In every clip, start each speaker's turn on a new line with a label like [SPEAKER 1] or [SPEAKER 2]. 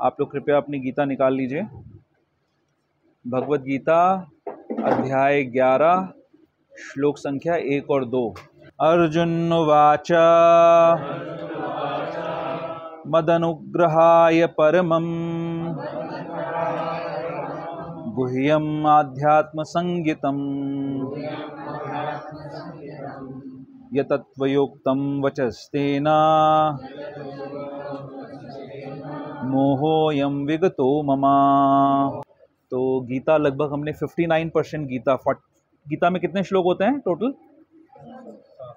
[SPEAKER 1] आप लोग कृपया अपनी गीता निकाल लीजिए। भगवत गीता अध्याय 11 श्लोक संख्या 1 और 2। अर्जुन उवाच मदनुग्रहाय परमं गुह्यम् आध्यात्म संगीतम् यतत्वयोक्तं वचस्तेन मोहोऽयं विगतो मम। तो गीता लगभग हमने 59% गीता में कितने श्लोक होते हैं टोटल?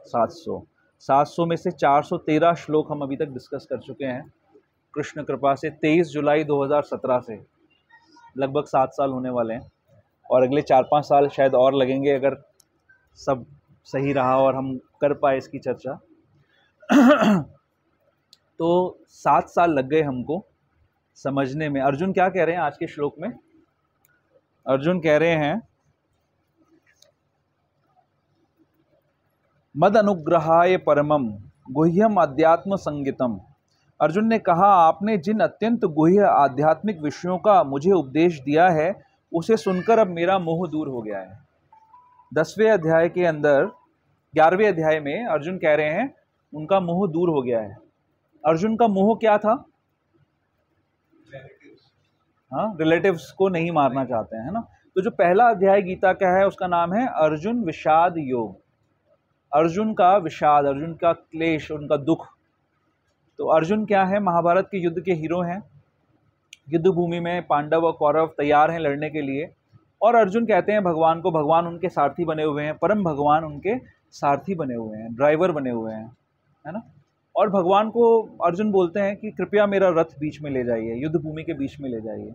[SPEAKER 1] 700 में से 413 श्लोक हम अभी तक डिस्कस कर चुके हैं कृष्ण कृपा से। 23 जुलाई 2017 से लगभग 7 साल होने वाले हैं और अगले 4-5 साल शायद और लगेंगे अगर सब सही रहा और हम कर पाए इसकी चर्चा। तो 7 साल लग गए हमको समझने में। अर्जुन क्या कह रहे हैं आज के श्लोक में? अर्जुन कह रहे हैं मद अनुग्रहाय परमम गुह्यम अध्यात्म संगीतम। अर्जुन ने कहा, आपने जिन अत्यंत गुह्य आध्यात्मिक विषयों का मुझे उपदेश दिया है उसे सुनकर अब मेरा मोह दूर हो गया है। 10वें अध्याय के अंदर 11वें अध्याय में अर्जुन कह रहे हैं उनका मोह दूर हो गया है। अर्जुन का मोह क्या था? हाँ, रिलेटिव्स को नहीं मारना चाहते हैं, है ना। तो जो पहला अध्याय गीता का है उसका नाम है अर्जुन विषाद योग। अर्जुन का विषाद, अर्जुन का क्लेश, उनका दुख। तो अर्जुन क्या है? महाभारत के युद्ध के हीरो हैं। युद्ध भूमि में पांडव और कौरव तैयार हैं लड़ने के लिए और अर्जुन कहते हैं भगवान को, भगवान उनके सारथी बने हुए हैं, परम भगवान उनके सारथी बने हुए हैं, ड्राइवर बने हुए हैं, है ना। और भगवान को अर्जुन बोलते हैं कि कृपया मेरा रथ बीच में ले जाइए, युद्ध भूमि के बीच में ले जाइए।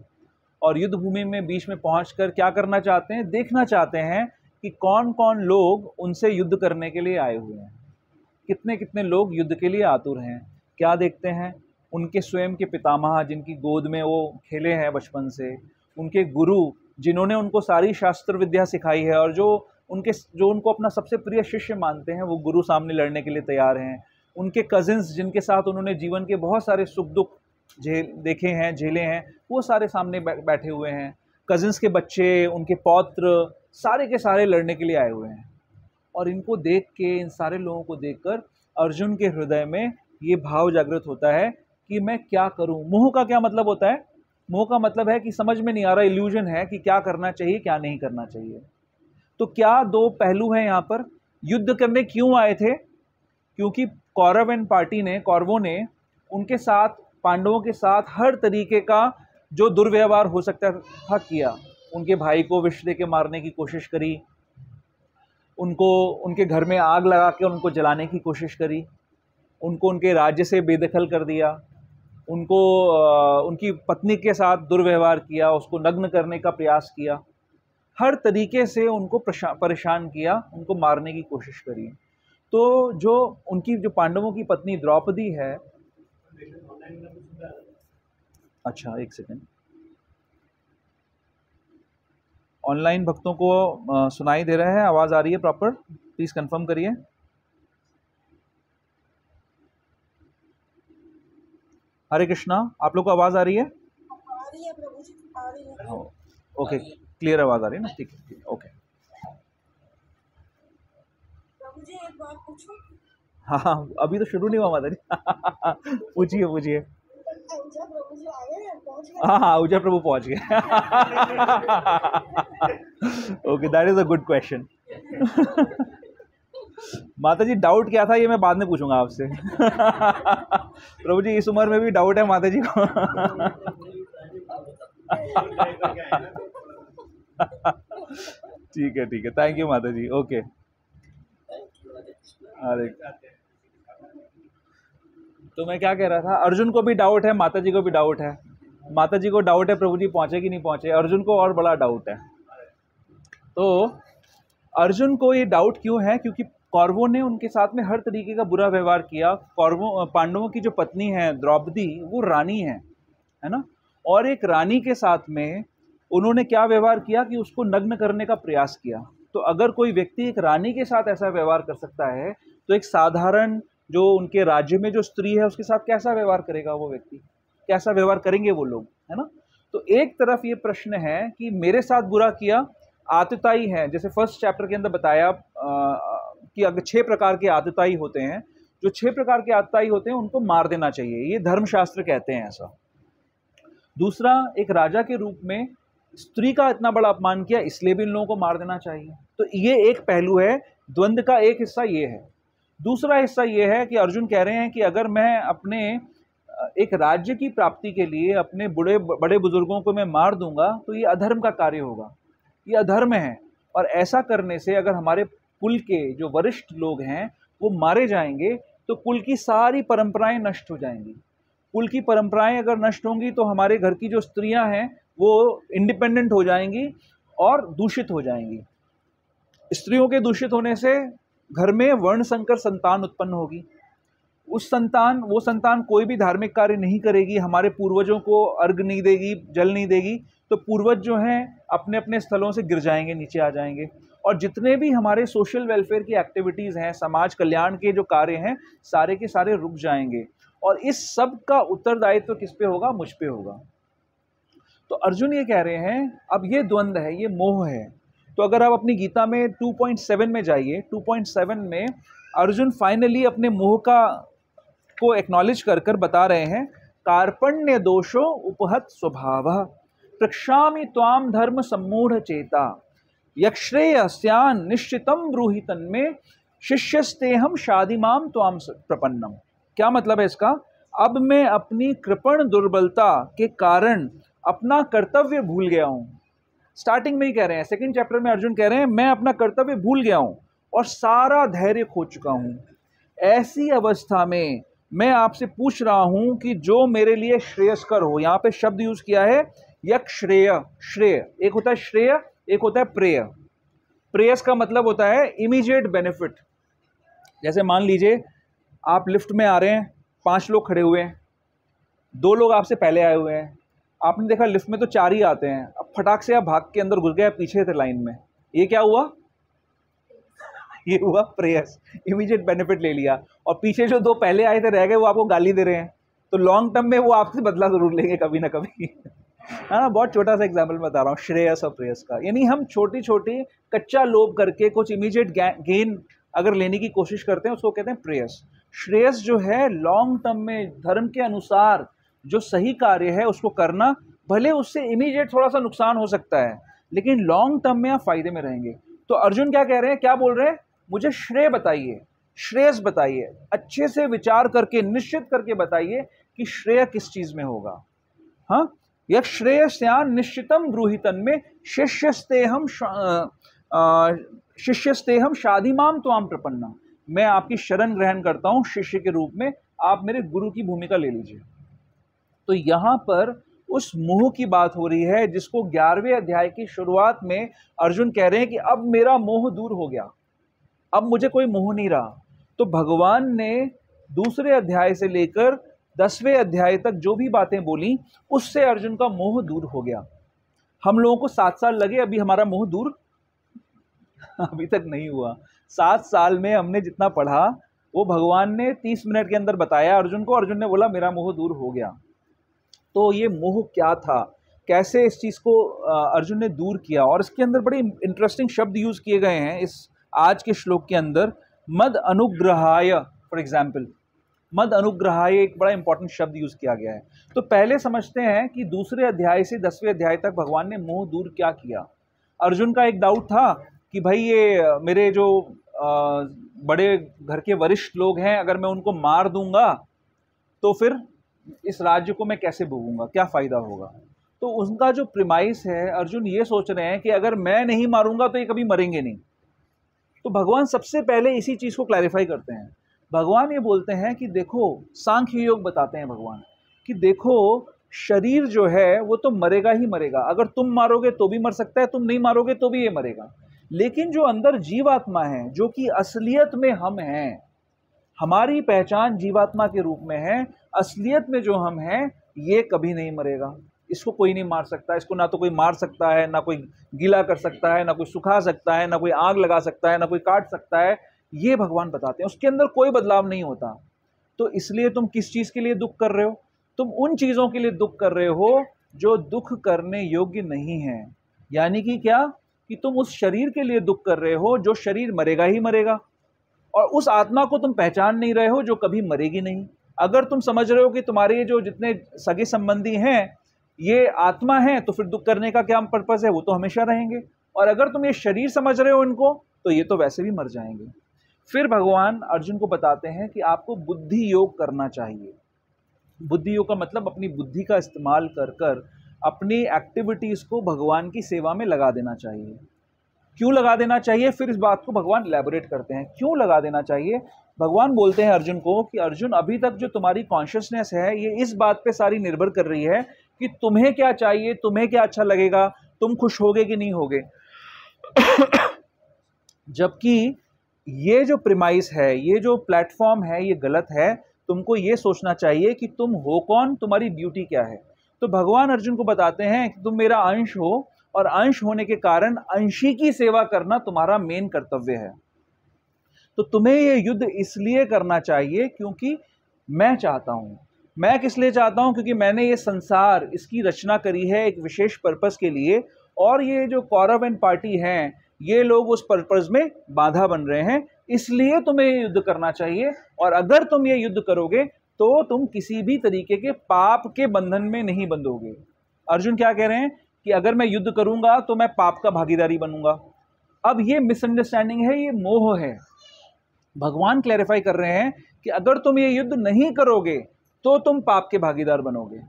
[SPEAKER 1] और युद्ध भूमि में बीच में पहुंचकर क्या करना चाहते हैं? देखना चाहते हैं कि कौन कौन लोग उनसे युद्ध करने के लिए आए हुए हैं, कितने कितने लोग युद्ध के लिए आतुर हैं। क्या देखते हैं? उनके स्वयं के पितामह जिनकी गोद में वो खेले हैं बचपन से, उनके गुरु जिन्होंने उनको सारी शास्त्र विद्या सिखाई है और जो उनको अपना सबसे प्रिय शिष्य मानते हैं, वो गुरु सामने लड़ने के लिए तैयार हैं। उनके कजिन्स जिनके साथ उन्होंने जीवन के बहुत सारे सुख दुख देखे हैं, झेले हैं, वो सारे सामने बैठे हुए हैं। कजिन्स के बच्चे, उनके पौत्र, सारे के सारे लड़ने के लिए आए हुए हैं। और इनको देख के, इन सारे लोगों को देखकर अर्जुन के हृदय में ये भाव जागृत होता है कि मैं क्या करूं। मोह का क्या मतलब होता है? मोह का मतलब है कि समझ में नहीं आ रहा, इल्यूजन है कि क्या करना चाहिए क्या नहीं करना चाहिए। तो क्या दो पहलू हैं यहाँ पर। युद्ध करने क्यों आए थे? क्योंकि कौरवों ने उनके साथ, पांडवों के साथ हर तरीके का जो दुर्व्यवहार हो सकता था किया। उनके भाई को विष दे के मारने की कोशिश करी, उनको उनके घर में आग लगा के उनको जलाने की कोशिश करी, उनको उनके राज्य से बेदखल कर दिया, उनको उनकी पत्नी के साथ दुर्व्यवहार किया, उसको नग्न करने का प्रयास किया, हर तरीके से उनको परेशान किया, उनको मारने की कोशिश करी। तो जो पांडवों की पत्नी द्रौपदी है, अच्छा एक सेकेंड, ऑनलाइन भक्तों को सुनाई दे रहा है, आवाज़ आ रही है प्रॉपर? प्लीज़ कंफर्म करिए। हरे कृष्णा, आप लोग को आवाज़ आ रही है?
[SPEAKER 2] आ रही है प्रभु जी, आ रही है।
[SPEAKER 1] हाँ, ओके, क्लियर आवाज़ आ रही है ना? ठीक है, ओके।
[SPEAKER 2] प्रभु जी एक बात पूछूं?
[SPEAKER 1] हाँ, अभी तो शुरू नहीं हुआ माता जी। पूछिए पूछिए।
[SPEAKER 2] पूछा प्रभु जी आ गए, पहुंच गए?
[SPEAKER 1] हाँ, ऊर्जा प्रभु पहुंच गए। Okay, that is a good question. माता जी डाउट क्या था ये मैं बाद में पूछूंगा आपसे। प्रभु जी इस उम्र में भी डाउट है माता जी को। ठीक है, थैंक यू माता जी। ओके, अरे तो मैं क्या कह रहा था, अर्जुन को भी डाउट है, माता जी को भी डाउट है। माता जी को डाउट है प्रभु जी पहुंचे कि नहीं पहुंचे, अर्जुन को और बड़ा डाउट है। तो अर्जुन को ये डाउट क्यों है? क्योंकि कौरवों ने उनके साथ में हर तरीके का बुरा व्यवहार किया। पांडवों की जो पत्नी है द्रौपदी, वो रानी है ना। और एक रानी के साथ में उन्होंने क्या व्यवहार किया कि उसको नग्न करने का प्रयास किया। तो अगर कोई व्यक्ति एक रानी के साथ ऐसा व्यवहार कर सकता है, तो एक साधारण जो उनके राज्य में जो स्त्री है उसके साथ कैसा व्यवहार करेगा वो व्यक्ति? कैसा व्यवहार करेंगे वो लोग, है ना। तो एक तरफ ये प्रश्न है कि मेरे साथ बुरा किया, आतताई है, जैसे फर्स्ट चैप्टर के अंदर बताया कि अगर 6 प्रकार के आतताई होते हैं, जो 6 प्रकार के आतताई होते हैं उनको मार देना चाहिए, ये धर्मशास्त्र कहते हैं ऐसा। दूसरा, एक राजा के रूप में स्त्री का इतना बड़ा अपमान किया, इसलिए भी इन लोगों को मार देना चाहिए। तो ये एक पहलू है, द्वंद्व का एक हिस्सा ये है। दूसरा हिस्सा ये है कि अर्जुन कह रहे हैं कि अगर मैं अपने एक राज्य की प्राप्ति के लिए अपने बड़े बुजुर्गों को मैं मार दूंगा तो ये अधर्म का कार्य होगा, ये अधर्म है। और ऐसा करने से अगर हमारे कुल के जो वरिष्ठ लोग हैं वो मारे जाएंगे तो कुल की सारी परंपराएं नष्ट हो जाएंगी। कुल की परंपराएं अगर नष्ट होंगी तो हमारे घर की जो स्त्रियां हैं वो इंडिपेंडेंट हो जाएंगी और दूषित हो जाएंगी। स्त्रियों के दूषित होने से घर में वर्ण संकर संतान उत्पन्न होगी। वो संतान कोई भी धार्मिक कार्य नहीं करेगी, हमारे पूर्वजों को अर्घ नहीं देगी, जल नहीं देगी, तो पूर्वज जो हैं अपने अपने स्थलों से गिर जाएंगे, नीचे आ जाएंगे। और जितने भी हमारे सोशल वेलफेयर की एक्टिविटीज़ हैं, समाज कल्याण के जो कार्य हैं, सारे के सारे रुक जाएंगे। और इस सब का उत्तरदायित्व किस पे होगा? मुझ पे होगा। तो अर्जुन ये कह रहे हैं, अब ये द्वंद्व है, ये मोह है। तो अगर आप अपनी गीता में 2.7 में जाइए, 2.7 में अर्जुन फाइनली अपने मोह को एक्नॉलेज कर बता रहे हैं, कार्पण्य दोषो उपहत स्वभावः प्रक्षामि त्वाम धर्म सम्मूढ़ चेता यक्षेयस्यान् निश्चितम ब्रूहि तन्मे शिष्यस्तेहम शादिमाम त्वाम प्रपन्नम। क्या मतलब है इसका? अब मैं अपनी कृपण दुर्बलता के कारण अपना कर्तव्य भूल गया हूं। स्टार्टिंग में ही कह रहे हैं, सेकंड चैप्टर में अर्जुन कह रहे हैं मैं अपना कर्तव्य भूल गया हूं और सारा धैर्य खो चुका हूं। ऐसी अवस्था में मैं आपसे पूछ रहा हूं कि जो मेरे लिए श्रेयस्कर हो। यहां पे शब्द यूज किया है यक श्रेय। श्रेय एक होता है श्रेय, एक होता है प्रेय। प्रेयस का मतलब होता है इमीडिएट बेनिफिट। जैसे मान लीजिए आप लिफ्ट में आ रहे हैं, 5 लोग खड़े हुए हैं, 2 लोग आपसे पहले आए हुए हैं, आपने देखा लिफ्ट में तो 4 ही आते हैं, अब फटाक से आप भाग के अंदर घुस गए, पीछे थे लाइन में, ये क्या हुआ? ये हुआ प्रेयस, इमीडिएट बेनिफिट ले लिया। और पीछे जो 2 पहले आए थे रह गए, वो आपको गाली दे रहे हैं, तो लॉन्ग टर्म में वो आपसे बदला जरूर लेंगे कभी ना कभी। है ना, बहुत छोटा सा एग्जाम्पल बता रहा हूँ श्रेयस और प्रेयस का। यानी हम छोटी छोटी कच्चा लोभ करके कुछ इमीडिएट गेन अगर लेने की कोशिश करते हैं उसको कहते हैं प्रेयस। श्रेयस जो है लॉन्ग टर्म में धर्म के अनुसार जो सही कार्य है उसको करना, भले उससे इमीडिएट थोड़ा सा नुकसान हो सकता है लेकिन लॉन्ग टर्म में आप फायदे में रहेंगे। तो अर्जुन क्या कह रहे हैं, क्या बोल रहे हैं? मुझे श्रेय बताइए, श्रेयस बताइए, अच्छे से विचार करके निश्चित करके बताइए कि श्रेय किस चीज में होगा। हाँ, यह श्रेयस्यान् निश्चितम ब्रूहि तन्मे शिष्यस्तेहम शादिमाम त्वाम प्रपन्नम। मैं आपकी शरण ग्रहण करता हूं शिष्य के रूप में, आप मेरे गुरु की भूमिका ले लीजिए। तो यहां पर उस मोह की बात हो रही है जिसको 11वें अध्याय की शुरुआत में अर्जुन कह रहे हैं कि अब मेरा मोह दूर हो गया, अब मुझे कोई मोह नहीं रहा। तो भगवान ने दूसरे अध्याय से लेकर 10वें अध्याय तक जो भी बातें बोली उससे अर्जुन का मोह दूर हो गया। हम लोगों को 7 साल लगे, अभी हमारा मोह दूर अभी तक नहीं हुआ। 7 साल में हमने जितना पढ़ा वो भगवान ने 30 मिनट के अंदर बताया अर्जुन को। अर्जुन ने बोला मेरा मोह दूर हो गया। तो ये मोह क्या था, कैसे इस चीज़ को अर्जुन ने दूर किया, और इसके अंदर बड़े इंटरेस्टिंग शब्द यूज़ किए गए हैं इस आज के श्लोक के अंदर। मद अनुग्रहाय, फॉर एग्जाम्पल, मद अनुग्रहाय एक बड़ा इंपॉर्टेंट शब्द यूज़ किया गया है। तो पहले समझते हैं कि दूसरे अध्याय से 10वें अध्याय तक भगवान ने मोह दूर क्या किया। अर्जुन का एक डाउट था कि भाई ये मेरे जो बड़े घर के वरिष्ठ लोग हैं, अगर मैं उनको मार दूंगा तो फिर इस राज्य को मैं कैसे भोगूंगा, क्या फ़ायदा होगा। तो उनका जो प्रिमाइस है, अर्जुन ये सोच रहे हैं कि अगर मैं नहीं मारूंगा तो ये कभी मरेंगे नहीं। तो भगवान सबसे पहले इसी चीज़ को क्लैरिफाई करते हैं। भगवान ये बोलते हैं कि देखो, सांख्य योग बताते हैं भगवान कि देखो शरीर जो है वो तो मरेगा ही मरेगा, अगर तुम मारोगे तो भी मर सकता है, तुम नहीं मारोगे तो भी ये मरेगा। लेकिन जो अंदर जीवात्मा है, जो कि असलियत में हम हैं, हमारी पहचान जीवात्मा के रूप में है, असलियत में जो हम हैं ये कभी नहीं मरेगा। इसको कोई नहीं मार सकता, इसको ना तो कोई मार सकता है, ना कोई गीला कर सकता है, ना कोई सुखा सकता है, ना कोई आग लगा सकता है, ना कोई काट सकता है। ये भगवान बताते हैं, उसके अंदर कोई बदलाव नहीं होता। तो इसलिए तुम किस चीज़ के लिए दुख कर रहे हो? तुम उन चीज़ों के लिए दुख कर रहे हो जो दुख करने योग्य नहीं है। यानी कि क्या, कि तुम उस शरीर के लिए दुख कर रहे हो जो शरीर मरेगा ही मरेगा, और उस आत्मा को तुम पहचान नहीं रहे हो जो कभी मरेगी नहीं। अगर तुम समझ रहे हो कि तुम्हारे जो जितने सगे संबंधी हैं ये आत्मा है, तो फिर दुख करने का क्या पर्पस है, वो तो हमेशा रहेंगे। और अगर तुम ये शरीर समझ रहे हो इनको, तो ये तो वैसे भी मर जाएंगे। फिर भगवान अर्जुन को बताते हैं कि आपको बुद्धि योग करना चाहिए। बुद्धि योग का मतलब अपनी बुद्धि का इस्तेमाल कर कर अपनी एक्टिविटीज़ को भगवान की सेवा में लगा देना चाहिए। क्यों लगा देना चाहिए, फिर इस बात को भगवान इलैबोरेट करते हैं। क्यों लगा देना चाहिए, भगवान बोलते हैं अर्जुन को कि अर्जुन, अभी तक जो तुम्हारी कॉन्शियसनेस है ये इस बात पे सारी निर्भर कर रही है कि तुम्हें क्या चाहिए, तुम्हें क्या अच्छा लगेगा, तुम खुश होगे कि नहीं होगे। जबकि ये जो प्रीमाइस है, ये जो प्लेटफॉर्म है, ये गलत है। तुमको ये सोचना चाहिए कि तुम हो कौन, तुम्हारी ड्यूटी क्या है। तो भगवान अर्जुन को बताते हैं कि तुम मेरा अंश हो, और अंश होने के कारण अंशी की सेवा करना तुम्हारा मेन कर्तव्य है। तो तुम्हें ये युद्ध इसलिए करना चाहिए क्योंकि मैं चाहता हूं। मैं किस लिए चाहता हूं, क्योंकि मैंने ये संसार, इसकी रचना करी है एक विशेष पर्पस के लिए, और ये जो कौरव एंड पार्टी हैं ये लोग उस पर्पस में बाधा बन रहे हैं, इसलिए तुम्हें ये युद्ध करना चाहिए। और अगर तुम ये युद्ध करोगे तो तुम किसी भी तरीके के पाप के बंधन में नहीं बंधोगे। अर्जुन क्या कह रहे हैं कि अगर मैं युद्ध करूंगा तो मैं पाप का भागीदारी बनूंगा। अब ये मिसअंडरस्टैंडिंग है, ये मोह है। भगवान क्लैरिफाई कर रहे हैं कि अगर तुम ये युद्ध नहीं करोगे तो तुम पाप के भागीदार बनोगे।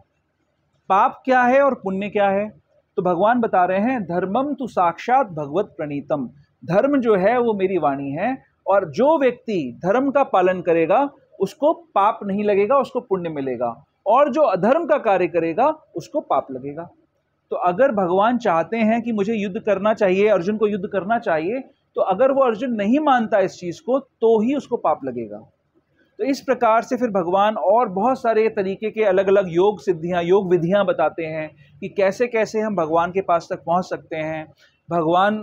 [SPEAKER 1] पाप क्या है और पुण्य क्या है, तो भगवान बता रहे हैं धर्मम तु साक्षात भगवत प्रणीतम। धर्म जो है वो मेरी वाणी है, और जो व्यक्ति धर्म का पालन करेगा उसको पाप नहीं लगेगा, उसको पुण्य मिलेगा, और जो अधर्म का कार्य करेगा उसको पाप लगेगा। तो अगर भगवान चाहते हैं कि मुझे युद्ध करना चाहिए, अर्जुन को युद्ध करना चाहिए, तो अगर वो अर्जुन नहीं मानता इस चीज को तो ही उसको पाप लगेगा। तो इस प्रकार से फिर भगवान और बहुत सारे तरीके के अलग अलग योग सिद्धियां, योग विधियां बताते हैं कि कैसे कैसे हम भगवान के पास तक पहुंच सकते हैं। भगवान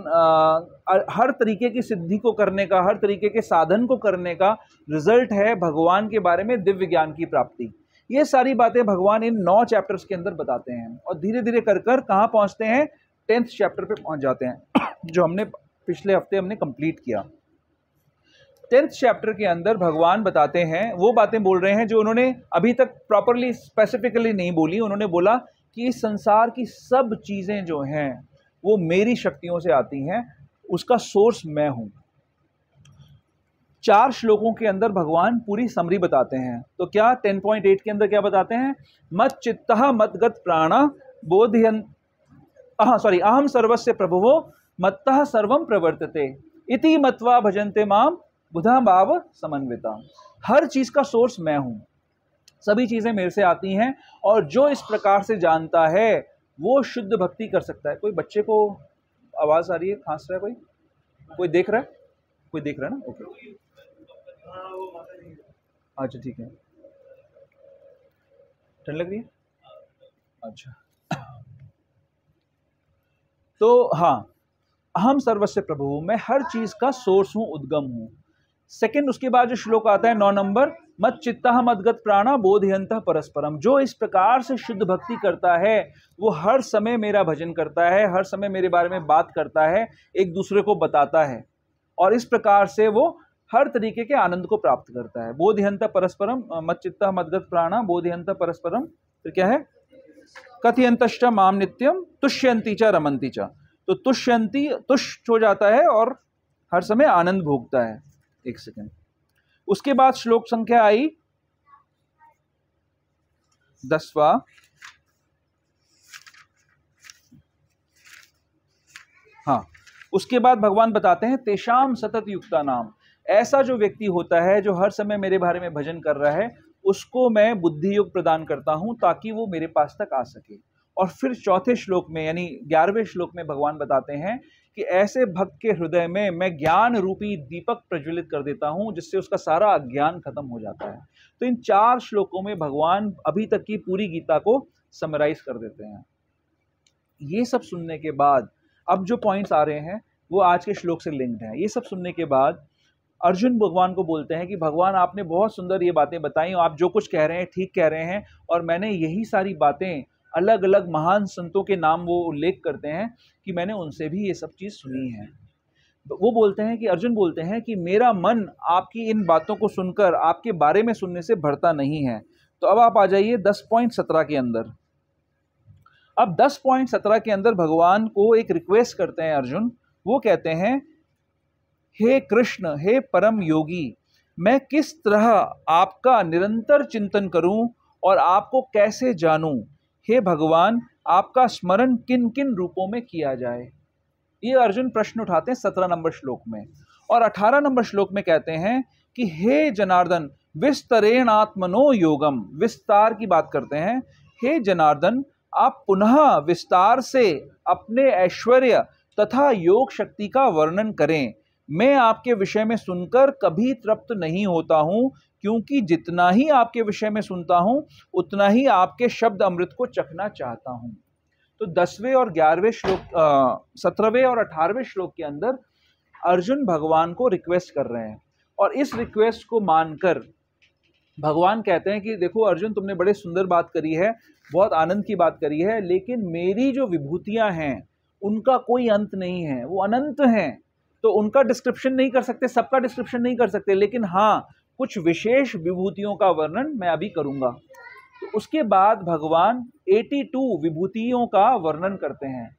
[SPEAKER 1] हर तरीके की सिद्धि को करने का, हर तरीके के साधन को करने का रिजल्ट है भगवान के बारे में दिव्य ज्ञान की प्राप्ति। ये सारी बातें भगवान इन 9 चैप्टर्स के अंदर बताते हैं, और धीरे धीरे कर कर कहाँ पहुँचते हैं, 10th चैप्टर पे पहुँच जाते हैं, जो हमने पिछले हफ्ते हमने कंप्लीट किया। 10th चैप्टर के अंदर भगवान बताते हैं, वो बातें बोल रहे हैं जो उन्होंने अभी तक प्रॉपरली स्पेसिफिकली नहीं बोली। उन्होंने बोला कि इस संसार की सब चीज़ें जो हैं वो मेरी शक्तियों से आती हैं, उसका सोर्स मैं हूँ। 4 श्लोकों के अंदर भगवान पूरी समरी बताते हैं। तो क्या 10.8 के अंदर क्या बताते हैं, मत चित्तः मद्गत प्राणा बोधयन् अहम सर्वस्य प्रभुवो मत्तः सर्वं प्रवर्तते इति मत्वा भजन्ते माम बुधा भाव समन्विता। हर चीज का सोर्स मैं हूं, सभी चीजें मेरे से आती हैं, और जो इस प्रकार से जानता है वो शुद्ध भक्ति कर सकता है। कोई बच्चे को आवाज आ रही है, खांस रहा है कोई देख रहा है, कोई देख रहा है ना, ओके अच्छा ठीक है। ठंड लग रही है, अच्छा। तो हाँ, अहम सर्वस्य प्रभु, मैं हर चीज का सोर्स हूं, उद्गम हूं। सेकंड, उसके बाद जो श्लोक आता है 9 नंबर, मत चित्तः मद्गत प्राणा बोधयन्तः परस्परम। जो इस प्रकार से शुद्ध भक्ति करता है वो हर समय मेरा भजन करता है, हर समय मेरे बारे में बात करता है, एक दूसरे को बताता है, और इस प्रकार से वो हर तरीके के आनंद को प्राप्त करता है। बोधयन्तः परस्परम, मत चित्तः मद्गत प्राणा बोधयन्तः परस्परम, फिर क्या है, कथयन्तश्च माम नित्यम तुष्यन्ति च रमन्ति च। तो तुष्यन्ति, तुष्ट हो जाता है और हर समय आनंद भोगता है। एक सेकेंड, उसके बाद श्लोक संख्या आई 10वां, हाँ, उसके बाद भगवान बताते हैं तेषाम सतत युक्ता नाम। ऐसा जो व्यक्ति होता है जो हर समय मेरे बारे में भजन कर रहा है, उसको मैं बुद्धि योग प्रदान करता हूं ताकि वो मेरे पास तक आ सके। और फिर चौथे श्लोक में यानी 11वें श्लोक में भगवान बताते हैं कि ऐसे भक्त के हृदय में मैं ज्ञान रूपी दीपक प्रज्वलित कर देता हूं, जिससे उसका सारा अज्ञान खत्म हो जाता है। तो इन 4 श्लोकों में भगवान अभी तक की पूरी गीता को समराइज कर देते हैं। ये सब सुनने के बाद अब जो पॉइंट्स आ रहे हैं वो आज के श्लोक से लिंक्ड हैं। ये सब सुनने के बाद अर्जुन भगवान को बोलते हैं कि भगवान आपने बहुत सुंदर ये बातें बताई, आप जो कुछ कह रहे हैं ठीक कह रहे हैं, और मैंने यही सारी बातें, अलग अलग महान संतों के नाम वो उल्लेख करते हैं कि मैंने उनसे भी ये सब चीज़ सुनी है। वो बोलते हैं कि अर्जुन बोलते हैं कि मेरा मन आपकी इन बातों को सुनकर आपके बारे में सुनने से भरता नहीं है। तो अब आप आ जाइए 10.17 के अंदर। अब 10.17 के अंदर भगवान को एक रिक्वेस्ट करते हैं अर्जुन। वो कहते हैं, हे कृष्ण, हे परम योगी, मैं किस तरह आपका निरंतर चिंतन करूं और आपको कैसे जानूं? हे भगवान, आपका स्मरण किन किन रूपों में किया जाए? ये अर्जुन प्रश्न उठाते हैं 17 नंबर श्लोक में। और 18 नंबर श्लोक में कहते हैं कि हे जनार्दन, विस्तरेण आत्मनो योगम, विस्तार की बात करते हैं। हे जनार्दन, आप पुनः विस्तार से अपने ऐश्वर्य तथा योग शक्ति का वर्णन करें। मैं आपके विषय में सुनकर कभी तृप्त नहीं होता हूँ, क्योंकि जितना ही आपके विषय में सुनता हूँ उतना ही आपके शब्द अमृत को चखना चाहता हूँ। तो 10वें और 11वें श्लोक, 17वें और 18वें श्लोक के अंदर अर्जुन भगवान को रिक्वेस्ट कर रहे हैं, और इस रिक्वेस्ट को मानकर भगवान कहते हैं कि देखो अर्जुन, तुमने बड़े सुंदर बात करी है, बहुत आनंद की बात करी है, लेकिन मेरी जो विभूतियां हैं उनका कोई अंत नहीं है, वो अनंत हैं। तो उनका डिस्क्रिप्शन नहीं कर सकते, सबका डिस्क्रिप्शन नहीं कर सकते, लेकिन हाँ, कुछ विशेष विभूतियों का वर्णन मैं अभी करूंगा। तो उसके बाद भगवान 82 विभूतियों का वर्णन करते हैं,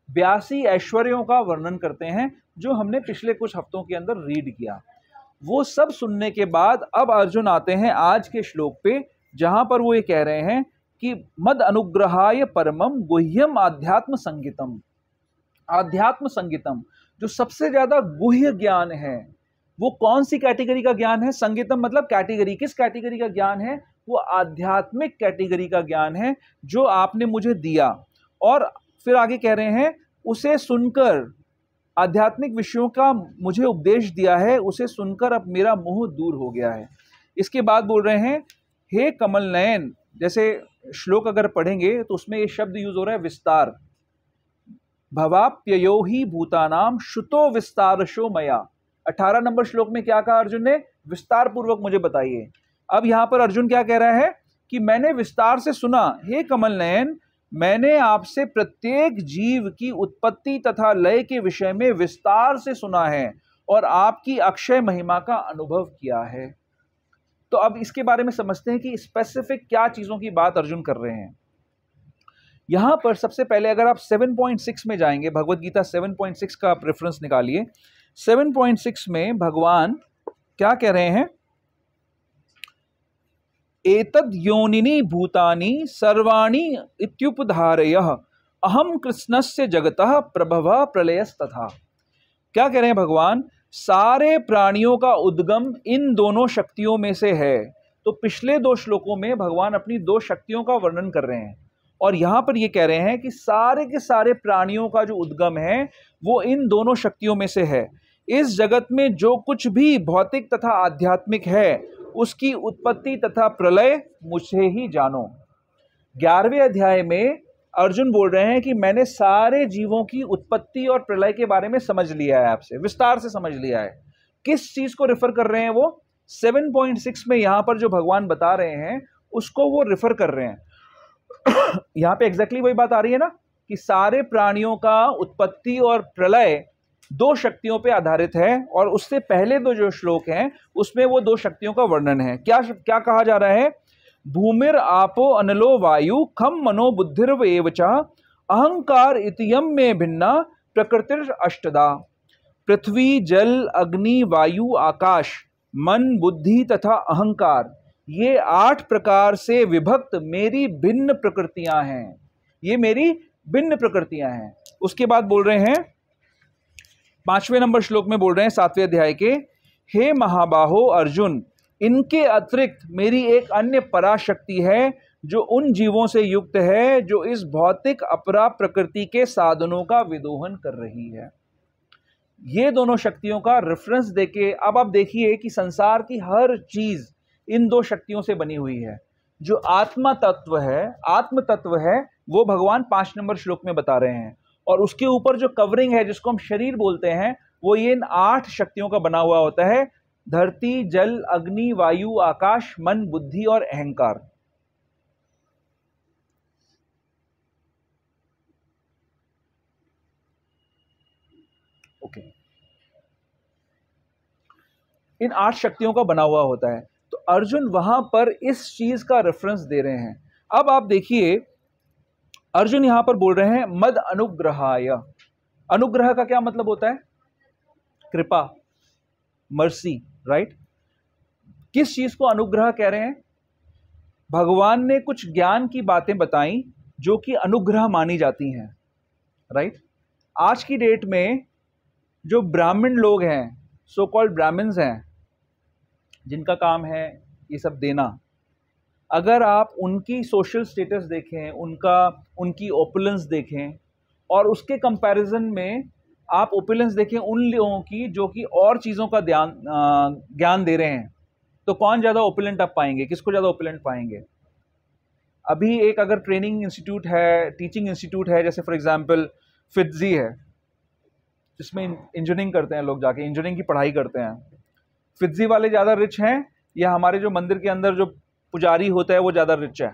[SPEAKER 1] 82 ऐश्वर्यों का वर्णन करते हैं, जो हमने पिछले कुछ हफ्तों के अंदर रीड किया। वो सब सुनने के बाद अब अर्जुन आते हैं आज के श्लोक पे, जहां पर वो ये कह रहे हैं कि मद अनुग्रहाय परमम गुह्यम आध्यात्म संगीतम। आध्यात्म संगीतम, जो सबसे ज्यादा गुह्य ज्ञान है, वो कौन सी कैटेगरी का ज्ञान है? संगीतम मतलब कैटेगरी, किस कैटेगरी का ज्ञान है? वो आध्यात्मिक कैटेगरी का ज्ञान है जो आपने मुझे दिया। और फिर आगे कह रहे हैं, उसे सुनकर, आध्यात्मिक विषयों का मुझे उपदेश दिया है, उसे सुनकर अब मेरा मोह दूर हो गया है। इसके बाद बोल रहे हैं, हे कमल नयन। जैसे श्लोक अगर पढ़ेंगे तो उसमें ये शब्द यूज हो रहा है विस्तार। भवाप्ययो ही भूतानाम श्रुतो विस्तारशो मया। 18 नंबर श्लोक में क्या कहा अर्जुन ने? विस्तार पूर्वक मुझे बताइए। अब यहां पर अर्जुन क्या कह रहा है कि मैंने विस्तार से सुना, हे कमल नयन, मैंने आपसे प्रत्येक जीव की उत्पत्ति तथा लय के विषय में विस्तार से सुना है और आपकी अक्षय महिमा का अनुभव किया है। तो अब इसके बारे में समझते हैं कि स्पेसिफिक क्या चीजों की बात अर्जुन कर रहे हैं। यहां पर सबसे पहले अगर आप 7.6 में जाएंगे, भगवत गीता 7.6 का आप रेफरेंस निकालिए। 7.6 में भगवान क्या कह रहे हैं? एतद् योनिनि भूतानि सर्वाणि इत्युपधारयः अहम कृष्णस्य जगतः प्रभवः प्रलयस्तथा। क्या कह रहे हैं भगवान? सारे प्राणियों का उद्गम इन दोनों शक्तियों में से है। तो पिछले 2 श्लोकों में भगवान अपनी 2 शक्तियों का वर्णन कर रहे हैं, और यहां पर ये कह रहे हैं कि सारे के सारे प्राणियों का जो उद्गम है वो इन दोनों शक्तियों में से है। इस जगत में जो कुछ भी भौतिक तथा आध्यात्मिक है उसकी उत्पत्ति तथा प्रलय मुझे ही जानो। 11वें अध्याय में अर्जुन बोल रहे हैं कि मैंने सारे जीवों की उत्पत्ति और प्रलय के बारे में समझ लिया है, आपसे विस्तार से समझ लिया है। किस चीज को रेफर कर रहे हैं वो? 7.6 में यहां पर जो भगवान बता रहे हैं उसको वो रेफर कर रहे हैं। यहां पे एग्जैक्टली वही बात आ रही है ना कि सारे प्राणियों का उत्पत्ति और प्रलय 2 शक्तियों पे आधारित है, और उससे पहले 2 जो श्लोक हैं उसमें वो 2 शक्तियों का वर्णन है। क्या कहा जा रहा है? भूमिर आपो अनलो वायु खम मनो बुद्धिर्व एवच अहंकार इतियम में भिन्ना प्रकृतिर अष्टदा। पृथ्वी, जल, अग्नि, वायु, आकाश, मन, बुद्धि तथा अहंकार, ये 8 प्रकार से विभक्त मेरी भिन्न प्रकृतियां हैं। ये मेरी भिन्न प्रकृतियां हैं। उसके बाद बोल रहे हैं 5वें नंबर श्लोक में बोल रहे हैं 7वें अध्याय के, हे महाबाहो अर्जुन, इनके अतिरिक्त मेरी एक अन्य पराशक्ति है जो उन जीवों से युक्त है जो इस भौतिक अपरा प्रकृति के साधनों का विदोहन कर रही है। ये दोनों शक्तियों का रेफरेंस देके अब आप देखिए कि संसार की हर चीज इन 2 शक्तियों से बनी हुई है। जो आत्मा तत्व है, आत्म तत्व है, वो भगवान 5 नंबर श्लोक में बता रहे हैं, और उसके ऊपर जो कवरिंग है जिसको हम शरीर बोलते हैं वो ये इन 8 शक्तियों का बना हुआ होता है, धरती, जल, अग्नि, वायु, आकाश, मन, बुद्धि और अहंकार। ओके, इन 8 शक्तियों का बना हुआ होता है। तो अर्जुन वहां पर इस चीज का रेफरेंस दे रहे हैं। अब आप देखिए, अर्जुन यहां पर बोल रहे हैं मद अनुग्रहाय। अनुग्रह का क्या मतलब होता है? कृपा, मर्सी, राइट। किस चीज को अनुग्रह कह रहे हैं? भगवान ने कुछ ज्ञान की बातें बताई जो कि अनुग्रह मानी जाती हैं, राइट। आज की डेट में जो ब्राह्मण लोग हैं, सो कॉल्ड ब्राह्मण्स हैं, जिनका काम है ये सब देना, अगर आप उनकी सोशल स्टेटस देखें, उनकी ओपुलेंस देखें, और उसके कंपैरिजन में आप ओपुलेंस देखें उन लोगों की जो कि और चीज़ों का ज्ञान दे रहे हैं, तो कौन ज़्यादा ओपुलेंट आप पाएंगे? किसको ज़्यादा ओपुलेंट पाएंगे? अभी एक अगर ट्रेनिंग इंस्टीट्यूट है, टीचिंग इंस्टीट्यूट है, जैसे फॉर एग्जांपल फिट्जी है, जिसमें इंजीनियरिंग करते हैं लोग, जाके इंजीनियरिंग की पढ़ाई करते हैं, फिट्जी वाले ज़्यादा रिच हैं या हमारे जो मंदिर के अंदर जो पुजारी होता है वो ज़्यादा रिच है?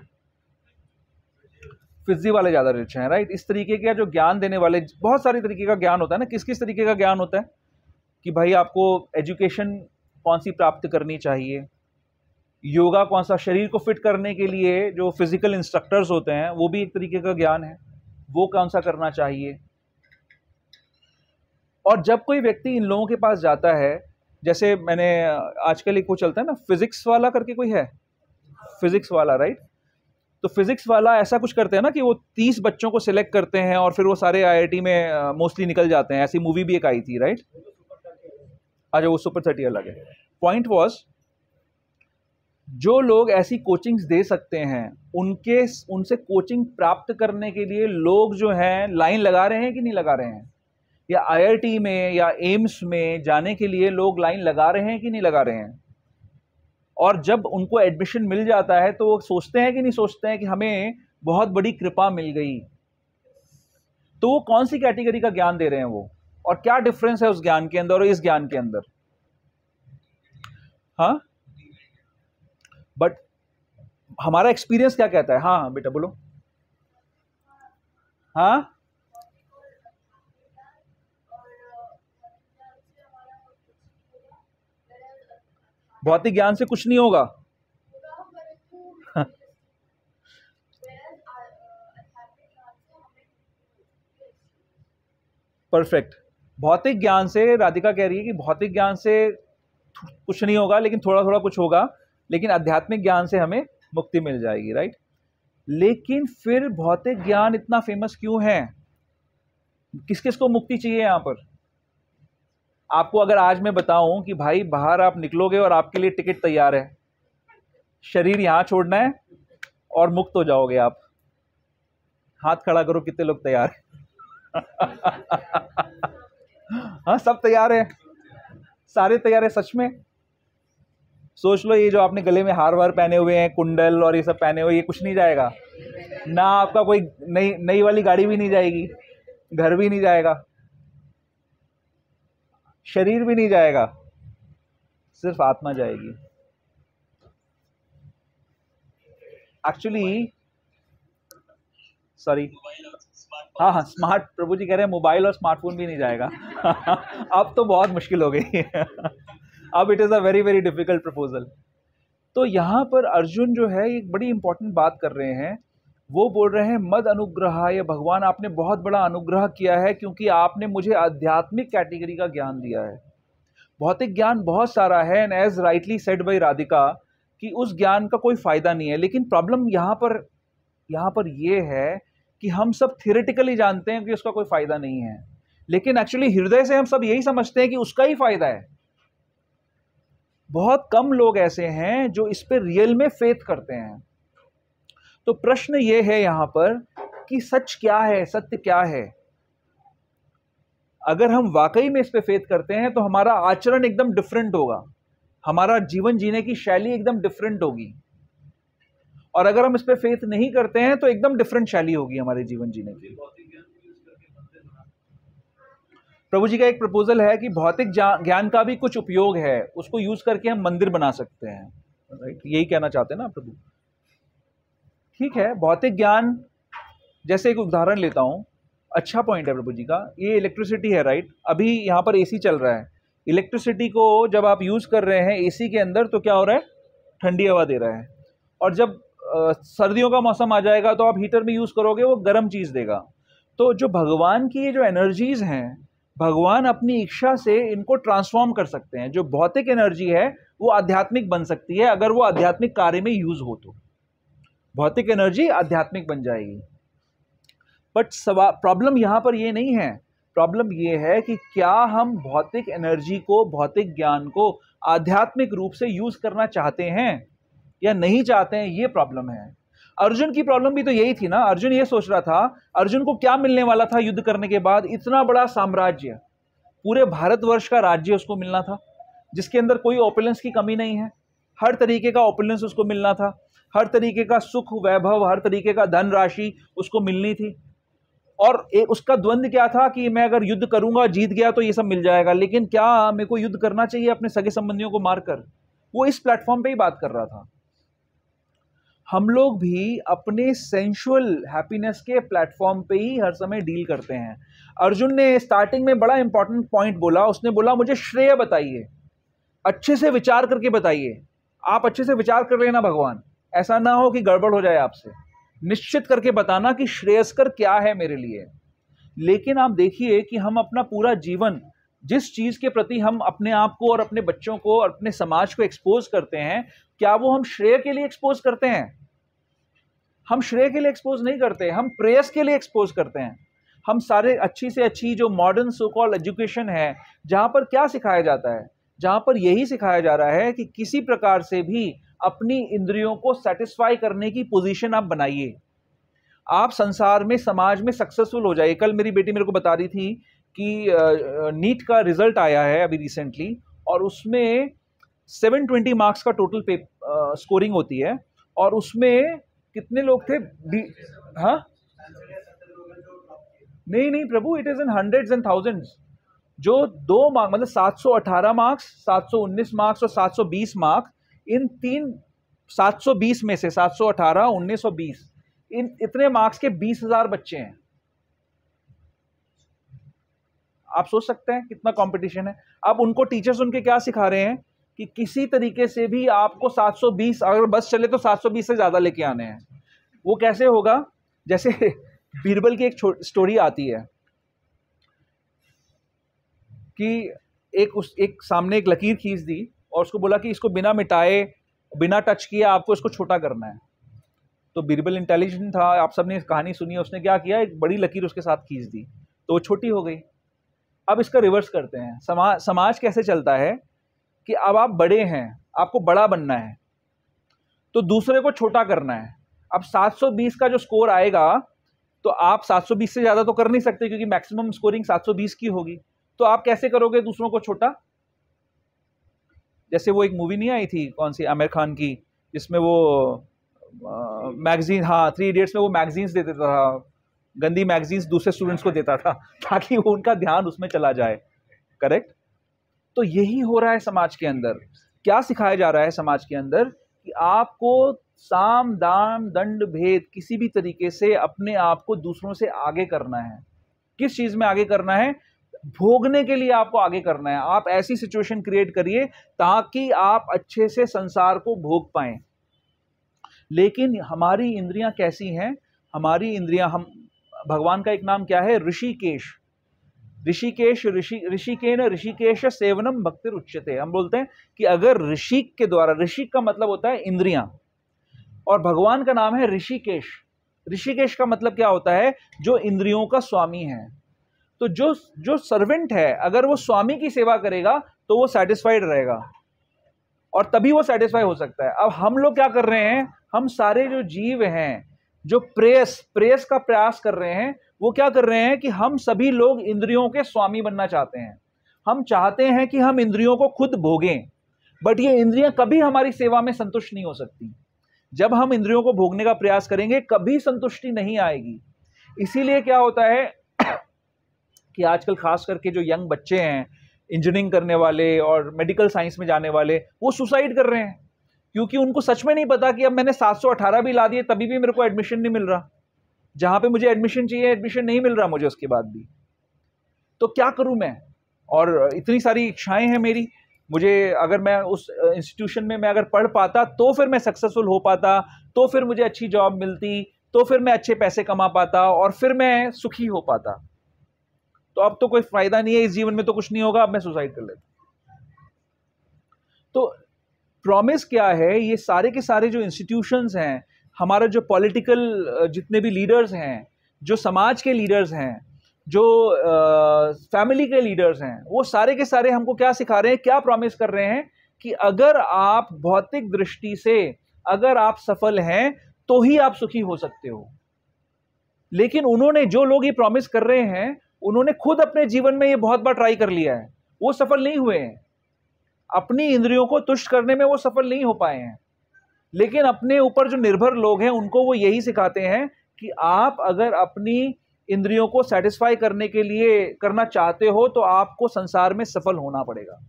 [SPEAKER 1] फिट्जी वाले ज़्यादा रिच हैं, राइट। इस तरीके का जो ज्ञान देने वाले, बहुत सारी तरीके का ज्ञान होता है ना। किस किस तरीके का ज्ञान होता है कि भाई आपको एजुकेशन कौन सी प्राप्त करनी चाहिए, योगा कौन सा, शरीर को फिट करने के लिए जो फिजिकल इंस्ट्रक्टर्स होते हैं वो भी एक तरीके का ज्ञान है, वो कौन सा करना चाहिए। और जब कोई व्यक्ति इन लोगों के पास जाता है, जैसे मैंने आजकल एक वो चलता है ना, फिजिक्स वाला करके कोई है, फिजिक्स वाला, राइट। तो फिजिक्स वाला ऐसा कुछ करते हैं ना कि वो 30 बच्चों को सिलेक्ट करते हैं और फिर वो सारे आईआईटी में मोस्टली निकल जाते हैं। ऐसी मूवी भी एक आई थी, राइट। अच्छा, वो सुपर 30 अलग है। पॉइंट वॉज, जो लोग ऐसी कोचिंग्स दे सकते हैं, उनसे कोचिंग प्राप्त करने के लिए लोग जो हैं लाइन लगा रहे हैं कि नहीं लगा रहे हैं? या आईआईटी में या एम्स में जाने के लिए लोग लाइन लगा रहे हैं कि नहीं लगा रहे हैं? और जब उनको एडमिशन मिल जाता है तो वो सोचते हैं कि नहीं सोचते हैं कि हमें बहुत बड़ी कृपा मिल गई? तो वो कौन सी कैटेगरी का ज्ञान दे रहे हैं वो, और क्या डिफरेंस है उस ज्ञान के अंदर और इस ज्ञान के अंदर? हाँ, बट हमारा एक्सपीरियंस क्या कहता है? हाँ हाँ बेटा बोलो। हाँ, भौतिक ज्ञान से कुछ नहीं होगा। परफेक्ट। भौतिक ज्ञान से, राधिका कह रही है कि भौतिक ज्ञान से कुछ नहीं होगा, लेकिन थोड़ा थोड़ा कुछ होगा, लेकिन आध्यात्मिक ज्ञान से हमें मुक्ति मिल जाएगी, राइट। लेकिन फिर भौतिक ज्ञान इतना फेमस क्यों है? किस किस को मुक्ति चाहिए यहाँ पर? आपको अगर आज मैं बताऊं कि भाई बाहर आप निकलोगे और आपके लिए टिकट तैयार है, शरीर यहां छोड़ना है और मुक्त हो जाओगे आप, हाथ खड़ा करो, कितने लोग तैयार हैं? हाँ, सब तैयार है, सारे तैयार है सच में। सोच लो, ये जो आपने गले में हार वार पहने हुए हैं, कुंडल और ये सब पहने हुए, ये कुछ नहीं जाएगा ना। आपका कोई नई वाली गाड़ी भी नहीं जाएगी, घर भी नहीं जाएगा, शरीर भी नहीं जाएगा, सिर्फ आत्मा जाएगी। एक्चुअली सॉरी, हाँ हाँ, स्मार्ट, प्रभु जी कह रहे हैं मोबाइल और स्मार्टफोन भी नहीं जाएगा। अब तो बहुत मुश्किल हो गई। अब it is a very very difficult proposal. तो यहाँ पर अर्जुन जो है एक बड़ी इंपॉर्टेंट बात कर रहे हैं। वो बोल रहे हैं मद अनुग्रहाय, भगवान आपने बहुत बड़ा अनुग्रह किया है, क्योंकि आपने मुझे आध्यात्मिक कैटेगरी का ज्ञान दिया है। भौतिक ज्ञान बहुत सारा है, and as rightly said by Radhika कि उस ज्ञान का कोई फायदा नहीं है। लेकिन प्रॉब्लम यहाँ पर ये है कि हम सब थियोरेटिकली जानते हैं कि उसका कोई फायदा नहीं है, लेकिन एक्चुअली हृदय से हम सब यही समझते हैं कि उसका ही फायदा है। बहुत कम लोग ऐसे हैं जो इस पे रियल में फेथ करते हैं। तो प्रश्न ये है यहां पर कि सच क्या है, सत्य क्या है। अगर हम वाकई में इस पे फेथ करते हैं तो हमारा आचरण एकदम डिफरेंट होगा, हमारा जीवन जीने की शैली एकदम डिफरेंट होगी। और अगर हम इस पे फेथ नहीं करते हैं तो एकदम डिफरेंट शैली होगी हमारे जीवन जीने की। प्रभु जी का एक प्रपोजल है कि भौतिक ज्ञान का भी कुछ उपयोग है, उसको यूज करके हम मंदिर बना सकते हैं, राइट? यही कहना चाहते हैं ना प्रभु। ठीक है, भौतिक ज्ञान, जैसे एक उदाहरण लेता हूं, अच्छा पॉइंट है प्रभु जी का। ये इलेक्ट्रिसिटी है, राइट? अभी यहाँ पर एसी चल रहा है। इलेक्ट्रिसिटी को जब आप यूज कर रहे हैं एसी के अंदर तो क्या हो रहा है? ठंडी हवा दे रहा है। और जब सर्दियों का मौसम आ जाएगा तो आप हीटर में यूज करोगे, वो गर्म चीज देगा। तो जो भगवान की ये जो एनर्जीज हैं, भगवान अपनी इच्छा से इनको ट्रांसफॉर्म कर सकते हैं। जो भौतिक एनर्जी है वो आध्यात्मिक बन सकती है अगर वो आध्यात्मिक कार्य में यूज हो तो। भौतिक एनर्जी आध्यात्मिक बन जाएगी। बट प्रॉब्लम यहां पर ये नहीं है। प्रॉब्लम ये है कि क्या हम भौतिक एनर्जी को, भौतिक ज्ञान को आध्यात्मिक रूप से यूज करना चाहते हैं या नहीं चाहते हैं, ये प्रॉब्लम है। अर्जुन की प्रॉब्लम भी तो यही थी ना। अर्जुन ये सोच रहा था, अर्जुन को क्या मिलने वाला था युद्ध करने के बाद? इतना बड़ा साम्राज्य, पूरे भारतवर्ष का राज्य उसको मिलना था, जिसके अंदर कोई ओपुलेंस की कमी नहीं है। हर तरीके का ओपुलेंस उसको मिलना था, हर तरीके का सुख वैभव, हर तरीके का धन राशि उसको मिलनी थी। और उसका द्वंद क्या था कि मैं अगर युद्ध करूंगा, जीत गया तो ये सब मिल जाएगा, लेकिन क्या मेरे को युद्ध करना चाहिए अपने सगे संबंधियों को मारकर? वो इस प्लेटफॉर्म पे ही बात कर रहा था। हम लोग भी अपने सेंसुअल हैप्पीनेस के प्लेटफॉर्म पे ही हर समय डील करते हैं। अर्जुन ने स्टार्टिंग में बड़ा इंपॉर्टेंट पॉइंट बोला। उसने बोला मुझे श्रेय बताइए, अच्छे से विचार करके बताइए। आप अच्छे से विचार कर लेना भगवान, ऐसा ना हो कि गड़बड़ हो जाए आपसे। निश्चित करके बताना कि श्रेयस्कर क्या है मेरे लिए। लेकिन आप देखिए कि हम अपना पूरा जीवन जिस चीज के प्रति हम अपने आप को और अपने बच्चों को और अपने समाज को एक्सपोज करते हैं, क्या वो हम श्रेय के लिए एक्सपोज करते हैं? हम श्रेय के लिए एक्सपोज नहीं करते, हम प्रेयस के लिए एक्सपोज करते हैं। हम सारे अच्छी से अच्छी जो मॉडर्न सो कॉल्ड एजुकेशन है, जहां पर क्या सिखाया जाता है? जहां पर यही सिखाया जा रहा है कि किसी प्रकार से भी अपनी इंद्रियों को सेटिस्फाई करने की पोजीशन आप बनाइए, आप संसार में, समाज में सक्सेसफुल हो जाइए। कल मेरी बेटी मेरे को बता रही थी कि नीट का रिजल्ट आया है अभी रिसेंटली, और उसमें 720 मार्क्स का टोटल स्कोरिंग होती है। और उसमें कितने लोग थे? हाँ, नहीं प्रभु, it is in hundreds and thousands. जो 2 मार्क, मतलब 718 मार्क्स, 719 मार्क्स और 720 मार्क्स, इन 720 में से 718, 19 और 20, इन इतने मार्क्स के 20,000 बच्चे हैं। आप सोच सकते हैं कितना कंपटीशन है। अब उनको टीचर्स उनके क्या सिखा रहे हैं कि किसी तरीके से भी आपको 720, अगर बस चले तो 720 से ज्यादा लेके आने हैं। वो कैसे होगा? जैसे बीरबल की एक स्टोरी आती है कि एक सामने एक लकीर खींच दी और उसको बोला कि इसको बिना मिटाए, बिना टच किए आपको इसको छोटा करना है। तो बीरबल इंटेलिजेंट था, आप सबने कहानी सुनी है। उसने क्या किया, एक बड़ी लकीर उसके साथ खींच दी तो वो छोटी हो गई। अब इसका रिवर्स करते हैं। समाज कैसे चलता है कि अब आप बड़े हैं, आपको बड़ा बनना है, तो दूसरे को छोटा करना है। अब 720 का जो स्कोर आएगा तो आप 720 से ज्यादा तो कर नहीं सकते, क्योंकि मैक्सिमम स्कोरिंग 720 की होगी। तो आप कैसे करोगे दूसरों को छोटा? जैसे वो एक मूवी नहीं आई थी, कौन सी, आमिर खान की, जिसमें वो मैगजीन, हाँ 3 इडियट्स में वो मैगजीन्स देता था, गंदी मैगजीन्स दूसरे स्टूडेंट्स को देता था ताकि वो उनका ध्यान उसमें चला जाए। करेक्ट? तो यही हो रहा है समाज के अंदर। क्या सिखाया जा रहा है समाज के अंदर? कि आपको साम दाम दंड भेद किसी भी तरीके से अपने आप को दूसरों से आगे करना है। किस चीज में आगे करना है? भोगने के लिए आपको आगे करना है। आप ऐसी सिचुएशन क्रिएट करिए ताकि आप अच्छे से संसार को भोग पाएं। लेकिन हमारी इंद्रियां कैसी हैं? हमारी इंद्रियां, हम, भगवान का एक नाम क्या है? ऋषिकेश। ऋषिकेश, ऋषिकेन ऋषिकेश सेवनम भक्तिर उच्यते। हम बोलते हैं कि अगर ऋषि के द्वारा, ऋषि का मतलब होता है इंद्रियां, और भगवान का नाम है ऋषिकेश। ऋषिकेश का मतलब क्या होता है? जो इंद्रियों का स्वामी है। तो जो सर्वेंट है, अगर वो स्वामी की सेवा करेगा तो वो सेटिस्फाइड रहेगा, और तभी वो सेटिस्फाई हो सकता है। अब हम लोग क्या कर रहे हैं? हम सारे जो जीव हैं, जो प्रेयस का प्रयास कर रहे हैं, वो क्या कर रहे हैं कि हम सभी लोग इंद्रियों के स्वामी बनना चाहते हैं। हम चाहते हैं कि हम इंद्रियों को खुद भोगें, बट ये इंद्रियां कभी हमारी सेवा में संतुष्ट नहीं हो सकती। जब हम इंद्रियों को भोगने का प्रयास करेंगे, कभी संतुष्टि नहीं आएगी। इसीलिए क्या होता है कि आजकल खास करके जो यंग बच्चे हैं, इंजीनियरिंग करने वाले और मेडिकल साइंस में जाने वाले, वो सुसाइड कर रहे हैं क्योंकि उनको सच में नहीं पता कि अब मैंने 718 भी ला दिए तभी भी मेरे को एडमिशन नहीं मिल रहा, जहाँ पे मुझे एडमिशन चाहिए एडमिशन नहीं मिल रहा मुझे उसके बाद भी, तो क्या करूँ मैं? और इतनी सारी इच्छाएं हैं मेरी, मुझे अगर मैं उस इंस्टीट्यूशन में मैं अगर पढ़ पाता तो फिर मैं सक्सेसफुल हो पाता, तो फिर मुझे अच्छी जॉब मिलती, तो फिर मैं अच्छे पैसे कमा पाता और फिर मैं सुखी हो पाता। तो अब तो कोई फायदा नहीं है, इस जीवन में तो कुछ नहीं होगा, अब मैं सुसाइड कर लेता। तो प्रॉमिस क्या है? ये सारे के सारे जो इंस्टीट्यूशंस हैं, हमारा जो पॉलिटिकल जितने भी लीडर्स हैं, जो समाज के लीडर्स हैं, जो फैमिली के लीडर्स हैं, वो सारे के सारे हमको क्या सिखा रहे हैं, क्या प्रॉमिस कर रहे हैं कि अगर आप भौतिक दृष्टि से अगर आप सफल हैं तो ही आप सुखी हो सकते हो। लेकिन उन्होंने, जो लोग ये प्रॉमिस कर रहे हैं, उन्होंने खुद अपने जीवन में ये बहुत बार ट्राई कर लिया है, वो सफल नहीं हुए हैं। अपनी इंद्रियों को तुष्ट करने में वो सफल नहीं हो पाए हैं। लेकिन अपने ऊपर जो निर्भर लोग हैं उनको वो यही सिखाते हैं कि आप अगर अपनी इंद्रियों को सेटिस्फाई करने के लिए करना चाहते हो तो आपको संसार में सफल होना पड़ेगा।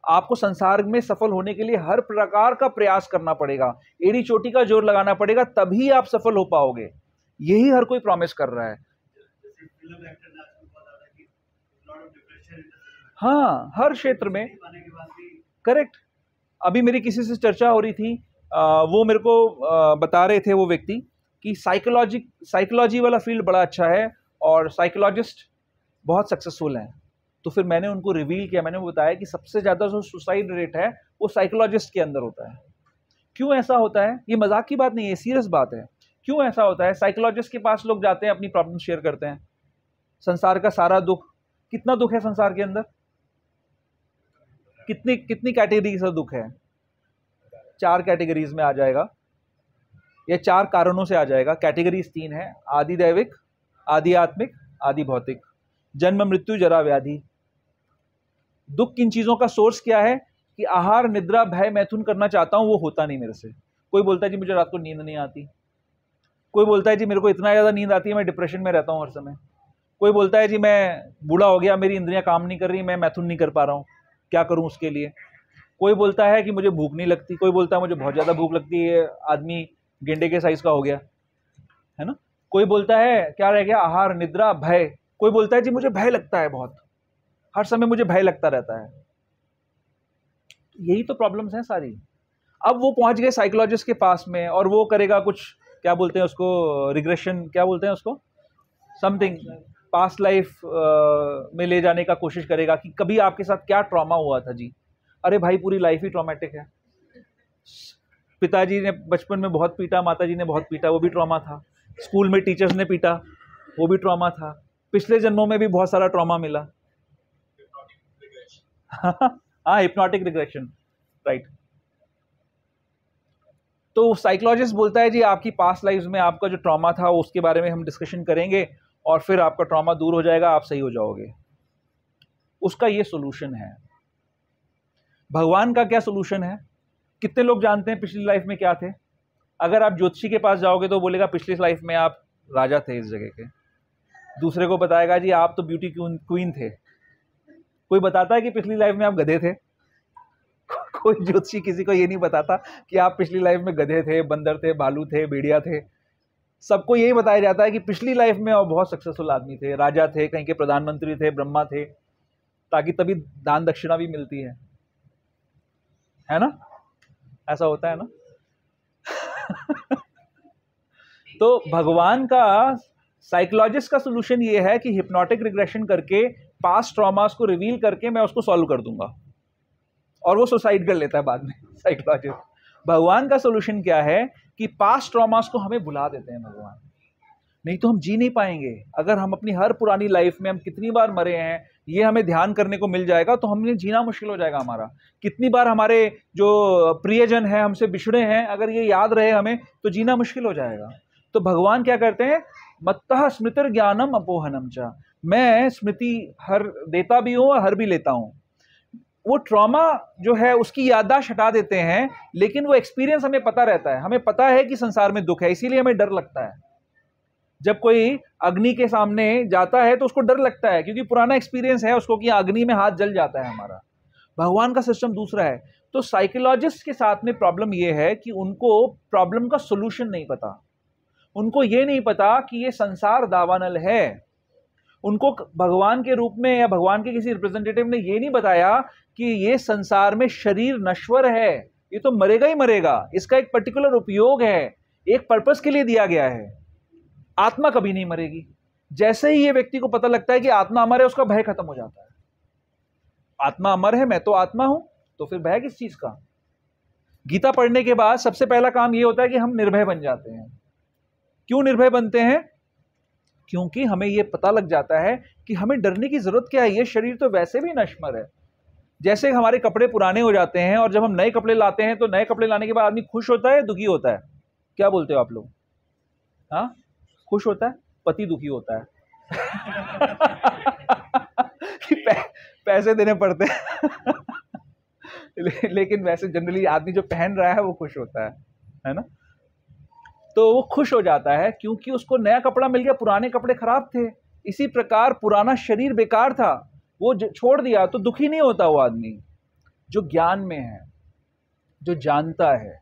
[SPEAKER 1] आपको संसार में सफल होने के लिए हर प्रकार का प्रयास करना पड़ेगा, एड़ी चोटी का जोर लगाना पड़ेगा, तभी आप सफल हो पाओगे। यही हर कोई प्रॉमिस कर रहा है। हाँ, हर क्षेत्र में, करेक्ट। अभी मेरी किसी से चर्चा हो रही थी, वो मेरे को बता रहे थे वो व्यक्ति कि साइकोलॉजी वाला फील्ड बड़ा अच्छा है और साइकोलॉजिस्ट बहुत सक्सेसफुल हैं। तो फिर मैंने उनको रिवील किया, मैंने बताया कि सबसे ज़्यादा जो सुसाइड रेट है वो साइकोलॉजिस्ट के अंदर होता है। क्यों ऐसा होता है? ये मजाक की बात नहीं है, सीरियस बात है। क्यों ऐसा होता है? साइकोलॉजिस्ट के पास लोग जाते हैं, अपनी प्रॉब्लम शेयर करते हैं, संसार का सारा दुख। कितना दुख है संसार के अंदर? कितनी कैटेगरी का दुख है? 4 कैटेगरीज में आ जाएगा, या 4 कारणों से आ जाएगा। कैटेगरीज 3 है, आदि दैविक, आदि आत्मिक, आदि भौतिक। जन्म, मृत्यु, जरा, व्याधि। दुख किन चीजों का सोर्स क्या है? कि आहार, निद्रा, भय, मैथुन करना चाहता हूं, वो होता नहीं मेरे से। कोई बोलता है जी मुझे रात को नींद नहीं आती, कोई बोलता है जी मेरे को इतना ज्यादा नींद आती है मैं डिप्रेशन में रहता हूं हर समय, कोई बोलता है जी मैं बूढ़ा हो गया, मेरी इंद्रियां काम नहीं कर रही, मैं मैथुन नहीं कर पा रहा हूं, क्या करूं उसके लिए। कोई बोलता है कि मुझे भूख नहीं लगती, कोई बोलता है मुझे बहुत ज्यादा भूख लगती है, आदमी गेंडे के साइज का हो गया है ना। कोई बोलता है क्या रह गया, आहार, निद्रा, भय। कोई बोलता है जी मुझे भय लगता है, बहुत, हर समय मुझे भय लगता रहता है। यही तो प्रॉब्लम्स हैं सारी। अब वो पहुंच गए साइकोलॉजिस्ट के पास में और वो करेगा कुछ, क्या बोलते हैं उसको, रिग्रेशन, क्या बोलते हैं उसको, समथिंग, पास्ट लाइफ में ले जाने का कोशिश करेगा कि कभी आपके साथ क्या ट्रॉमा हुआ था जी। अरे भाई, पूरी लाइफ ही ट्रॉमेटिक है। पिताजी ने बचपन में बहुत पीटा, माताजी ने बहुत पीटा, वो भी ट्रॉमा था। स्कूल में टीचर्स ने पीटा, वो भी ट्रॉमा था। पिछले जन्मों में भी बहुत सारा ट्रॉमा मिला। हाँ, हिप्नोटिक रिग्रेशन, राइट। तो साइकोलॉजिस्ट बोलता है जी आपकी पास्ट लाइफ में आपका जो ट्रॉमा था उसके बारे में हम डिस्कशन करेंगे और फिर आपका ट्रॉमा दूर हो जाएगा, आप सही हो जाओगे। उसका ये सोल्यूशन है। भगवान का क्या सोल्यूशन है? कितने लोग जानते हैं पिछली लाइफ में क्या थे? अगर आप ज्योतिषी के पास जाओगे तो बोलेगा पिछली लाइफ में आप राजा थे इस जगह के। दूसरे को बताएगा जी आप तो ब्यूटी क्वीन थे। कोई बताता है कि पिछली लाइफ में आप गधे थे? कोई ज्योतिषी किसी को ये नहीं बताता कि आप पिछली लाइफ में गधे थे, बंदर थे, भालू थे, भेड़िया थे। सबको यही बताया जाता है कि पिछली लाइफ में आप बहुत सक्सेसफुल आदमी थे, राजा थे, कहीं के प्रधानमंत्री थे, ब्रह्मा थे, ताकि तभी दान दक्षिणा भी मिलती है ना? ऐसा होता है ना? तो भगवान का, साइकोलॉजिस्ट का सोल्यूशन ये है कि हिप्नोटिक रिग्रेशन करके, पास्ट ट्रॉमास को रिवील करके मैं उसको सॉल्व कर दूंगा, और वो सुसाइड कर लेता है बाद में साइकोलॉजिस्ट। भगवान का सोल्यूशन क्या है कि पास्ट ट्रॉमास को हमें भुला देते हैं भगवान। नहीं तो हम जी नहीं पाएंगे। अगर हम अपनी हर पुरानी लाइफ में हम कितनी बार मरे हैं ये हमें ध्यान करने को मिल जाएगा तो हमें जीना मुश्किल हो जाएगा हमारा। कितनी बार हमारे जो प्रियजन है हमसे बिछड़े हैं, अगर ये याद रहे हमें तो जीना मुश्किल हो जाएगा। तो भगवान क्या करते हैं, मत्तः स्मृतिर ज्ञानम अपोहनम च, मैं स्मृति हर देता भी हूँ और हर भी लेता हूँ। वो ट्रॉमा जो है उसकी याददाश्त हटा देते हैं, लेकिन वो एक्सपीरियंस हमें पता रहता है, हमें पता है कि संसार में दुख है, इसीलिए हमें डर लगता है। जब कोई अग्नि के सामने जाता है तो उसको डर लगता है, क्योंकि पुराना एक्सपीरियंस है उसको कि अग्नि में हाथ जल जाता है हमारा। भगवान का सिस्टम दूसरा है। तो साइकोलॉजिस्ट के साथ में प्रॉब्लम ये है कि उनको प्रॉब्लम का सोल्यूशन नहीं पता, उनको ये नहीं पता कि ये संसार दावानल है। उनको भगवान के रूप में या भगवान के किसी रिप्रेजेंटेटिव ने ये नहीं बताया कि ये संसार में शरीर नश्वर है, ये तो मरेगा ही मरेगा, इसका एक पर्टिकुलर उपयोग है, एक पर्पस के लिए दिया गया है, आत्मा कभी नहीं मरेगी। जैसे ही ये व्यक्ति को पता लगता है कि आत्मा अमर है, उसका भय खत्म हो जाता है। आत्मा अमर है, मैं तो आत्मा हूं, तो फिर भय किस चीज का। गीता पढ़ने के बाद सबसे पहला काम ये होता है कि हम निर्भय बन जाते हैं। क्यों निर्भय बनते हैं? क्योंकि हमें यह पता लग जाता है कि हमें डरने की जरूरत क्या है, ये शरीर तो वैसे भी नश्वर है। जैसे हमारे कपड़े पुराने हो जाते हैं और जब हम नए कपड़े लाते हैं तो नए कपड़े लाने के बाद आदमी खुश होता है, दुखी होता है? क्या बोलते हो आप लोग? हाँ, खुश होता है, पति दुखी होता है कि पैसे देने पड़ते हैं लेकिन वैसे जनरली आदमी जो पहन रहा है वो खुश होता है ना। तो वो खुश हो जाता है क्योंकि उसको नया कपड़ा मिल गया, पुराने कपड़े खराब थे। इसी प्रकार पुराना शरीर बेकार था, वो छोड़ दिया, तो दुखी नहीं होता वो आदमी जो ज्ञान में है, जो जानता है।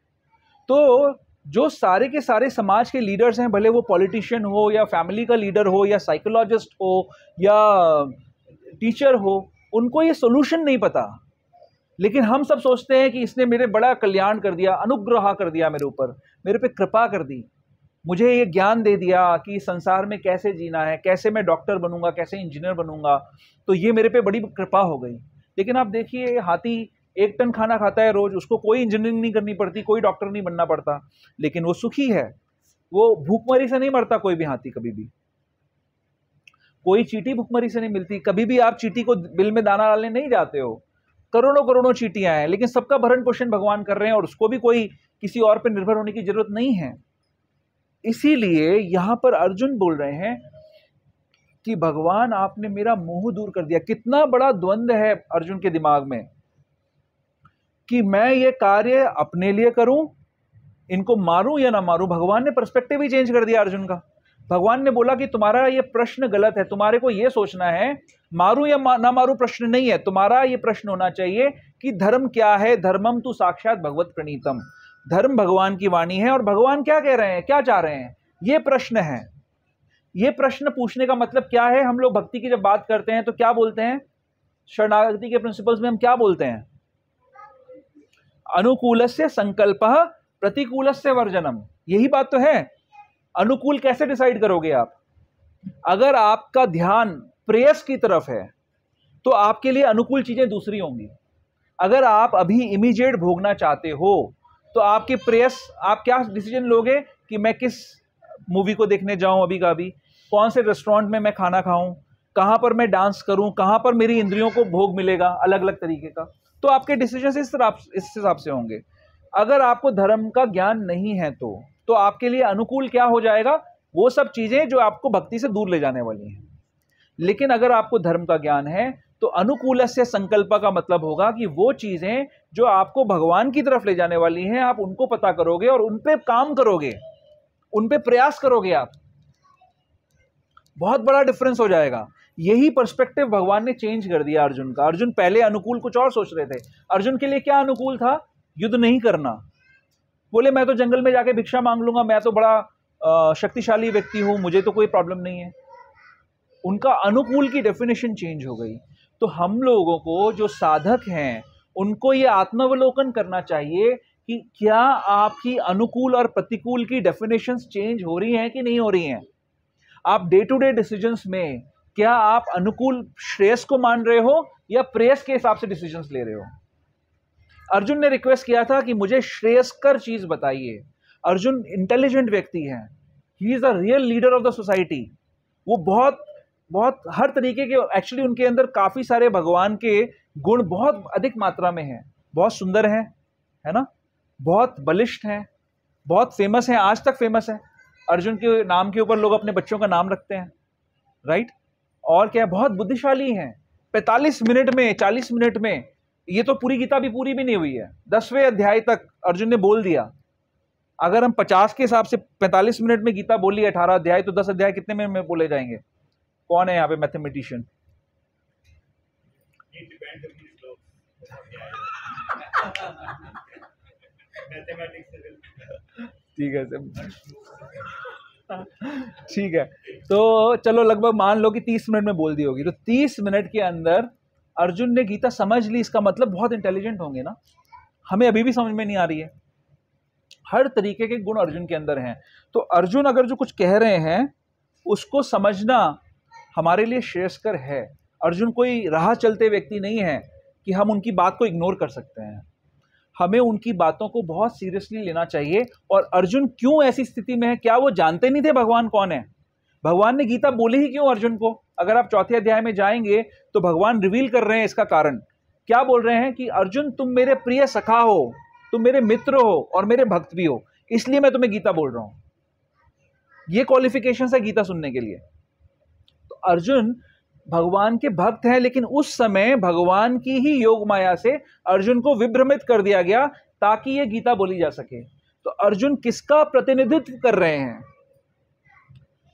[SPEAKER 1] तो जो सारे के सारे समाज के लीडर्स हैं, भले वो पॉलिटिशियन हो या फैमिली का लीडर हो या साइकोलॉजिस्ट हो या टीचर हो, उनको ये सोल्यूशन नहीं पता। लेकिन हम सब सोचते हैं कि इसने मेरे बड़ा कल्याण कर दिया, अनुग्रह कर दिया मेरे ऊपर, मेरे पे कृपा कर दी, मुझे ये ज्ञान दे दिया कि संसार में कैसे जीना है, कैसे मैं डॉक्टर बनूंगा, कैसे इंजीनियर बनूंगा, तो ये मेरे पे बड़ी कृपा हो गई। लेकिन आप देखिए, हाथी 1 टन खाना खाता है रोज, उसको कोई इंजीनियरिंग नहीं करनी पड़ती, कोई डॉक्टर नहीं बनना पड़ता, लेकिन वो सुखी है। वो भूखमरी से नहीं मरता कोई भी हाथी, कभी भी। कोई चींटी भूखमरी से नहीं मिलती, कभी भी आप चींटी को बिल में दाना डालने नहीं जाते हो। करोड़ों करोड़ों चींटियां हैं, लेकिन सबका भरण पोषण भगवान कर रहे हैं और उसको भी कोई किसी और पर निर्भर होने की जरूरत नहीं है। इसीलिए यहां पर अर्जुन बोल रहे हैं कि भगवान आपने मेरा मोह दूर कर दिया। कितना बड़ा द्वंद्व है अर्जुन के दिमाग में कि मैं ये कार्य अपने लिए करूं, इनको मारूं या ना मारूं। भगवान ने पर्सपेक्टिव ही चेंज कर दिया अर्जुन का। भगवान ने बोला कि तुम्हारा ये प्रश्न गलत है, तुम्हारे को ये सोचना है मारूं या ना मारूं प्रश्न नहीं है, तुम्हारा ये प्रश्न होना चाहिए कि धर्म क्या है। धर्मम तु साक्षात भगवत प्रणीतम, धर्म भगवान की वाणी है और भगवान क्या कह रहे हैं, क्या चाह रहे हैं, ये प्रश्न है। ये प्रश्न पूछने का मतलब क्या है? हम लोग भक्ति की जब बात करते हैं तो क्या बोलते हैं? शरणागति के प्रिंसिपल्स में हम क्या बोलते हैं? अनुकूलस्य संकल्पः प्रतिकूलस्य वर्जनम। यही बात तो है। अनुकूल कैसे डिसाइड करोगे आप? अगर आपका ध्यान प्रेयस की तरफ है तो आपके लिए अनुकूल चीजें दूसरी होंगी। अगर आप अभी इमीडिएट भोगना चाहते हो तो आपके प्रेयस, आप क्या डिसीजन लोगे कि मैं किस मूवी को देखने जाऊं अभी का अभी, कौन से रेस्टोरेंट में मैं खाना खाऊं, कहां पर मैं डांस करूं, कहां पर मेरी इंद्रियों को भोग मिलेगा अलग अलग तरीके का। तो आपके डिसीजन इस हिसाब से होंगे। अगर आपको धर्म का ज्ञान नहीं है तो आपके लिए अनुकूल क्या हो जाएगा? वो सब चीजें जो आपको भक्ति से दूर ले जाने वाली हैं। लेकिन अगर आपको धर्म का ज्ञान है तो अनुकूलस्य संकल्प का मतलब होगा कि वो चीजें जो आपको भगवान की तरफ ले जाने वाली हैं, आप उनको पता करोगे और उन पे काम करोगे, उन पे प्रयास करोगे आप। बहुत बड़ा डिफरेंस हो जाएगा। यही पर्सपेक्टिव भगवान ने चेंज कर दिया अर्जुन का। अर्जुन पहले अनुकूल कुछ और सोच रहे थे। अर्जुन के लिए क्या अनुकूल था? युद्ध नहीं करना। बोले मैं तो जंगल में जाके भिक्षा मांग लूंगा, मैं तो बड़ा शक्तिशाली व्यक्ति हूं, मुझे तो कोई प्रॉब्लम नहीं है। उनका अनुकूल की डेफिनेशन चेंज हो गई। तो हम लोगों को जो साधक हैं उनको ये आत्मावलोकन करना चाहिए कि क्या आपकी अनुकूल और प्रतिकूल की डेफिनेशंस चेंज हो रही हैं कि नहीं हो रही हैं। आप डे टू डे डिसीजंस में क्या आप अनुकूल श्रेयस को मान रहे हो या प्रेयस के हिसाब से डिसीजंस ले रहे हो? अर्जुन ने रिक्वेस्ट किया था कि मुझे श्रेयस्कर चीज बताइए। अर्जुन इंटेलिजेंट व्यक्ति है, he is a real leader of the society. वो बहुत बहुत हर तरीके के, एक्चुअली उनके अंदर काफी सारे भगवान के गुण बहुत अधिक मात्रा में हैं। बहुत सुंदर हैं, है ना, बहुत बलिष्ठ हैं, बहुत फेमस हैं, आज तक फेमस है। अर्जुन के नाम के ऊपर लोग अपने बच्चों का नाम रखते हैं, राइट। और क्या, बहुत बुद्धिशाली हैं। 45 मिनट में, 40 मिनट में, ये तो पूरी गीता भी पूरी भी नहीं हुई है, 10वें अध्याय तक अर्जुन ने बोल दिया। अगर हम 50 के हिसाब से 45 मिनट में गीता बोली 18 अध्याय, तो 10 अध्याय कितने में बोले जाएंगे? कौन है यहाँ पे मैथमेटिशियन? ठीक है ठीक है, तो चलो लगभग मान लो कि 30 मिनट में बोल दी होगी, तो 30 मिनट के अंदर अर्जुन ने गीता समझ ली। इसका मतलब बहुत इंटेलिजेंट होंगे ना, हमें अभी भी समझ में नहीं आ रही है। हर तरीके के गुण अर्जुन के अंदर हैं। तो अर्जुन अगर जो कुछ कह रहे हैं उसको समझना हमारे लिए श्रेयस्कर है। अर्जुन कोई राह चलते व्यक्ति नहीं है कि हम उनकी बात को इग्नोर कर सकते हैं। हमें उनकी बातों को बहुत सीरियसली लेना चाहिए। और अर्जुन क्यों ऐसी स्थिति में है? क्या वो जानते नहीं थे भगवान कौन है? भगवान ने गीता बोली ही क्यों अर्जुन को? अगर आप चौथे अध्याय में जाएंगे तो भगवान रिवील कर रहे हैं इसका कारण। क्या बोल रहे हैं कि अर्जुन तुम मेरे प्रिय सखा हो, तुम मेरे मित्र हो और मेरे भक्त भी हो, इसलिए मैं तुम्हें गीता बोल रहा हूं। ये क्वालिफिकेशन है गीता सुनने के लिए। तो अर्जुन भगवान के भक्त हैं, लेकिन उस समय भगवान की ही योग माया से अर्जुन को विभ्रमित कर दिया गया ताकि ये गीता बोली जा सके। तो अर्जुन किसका प्रतिनिधित्व कर रहे हैं?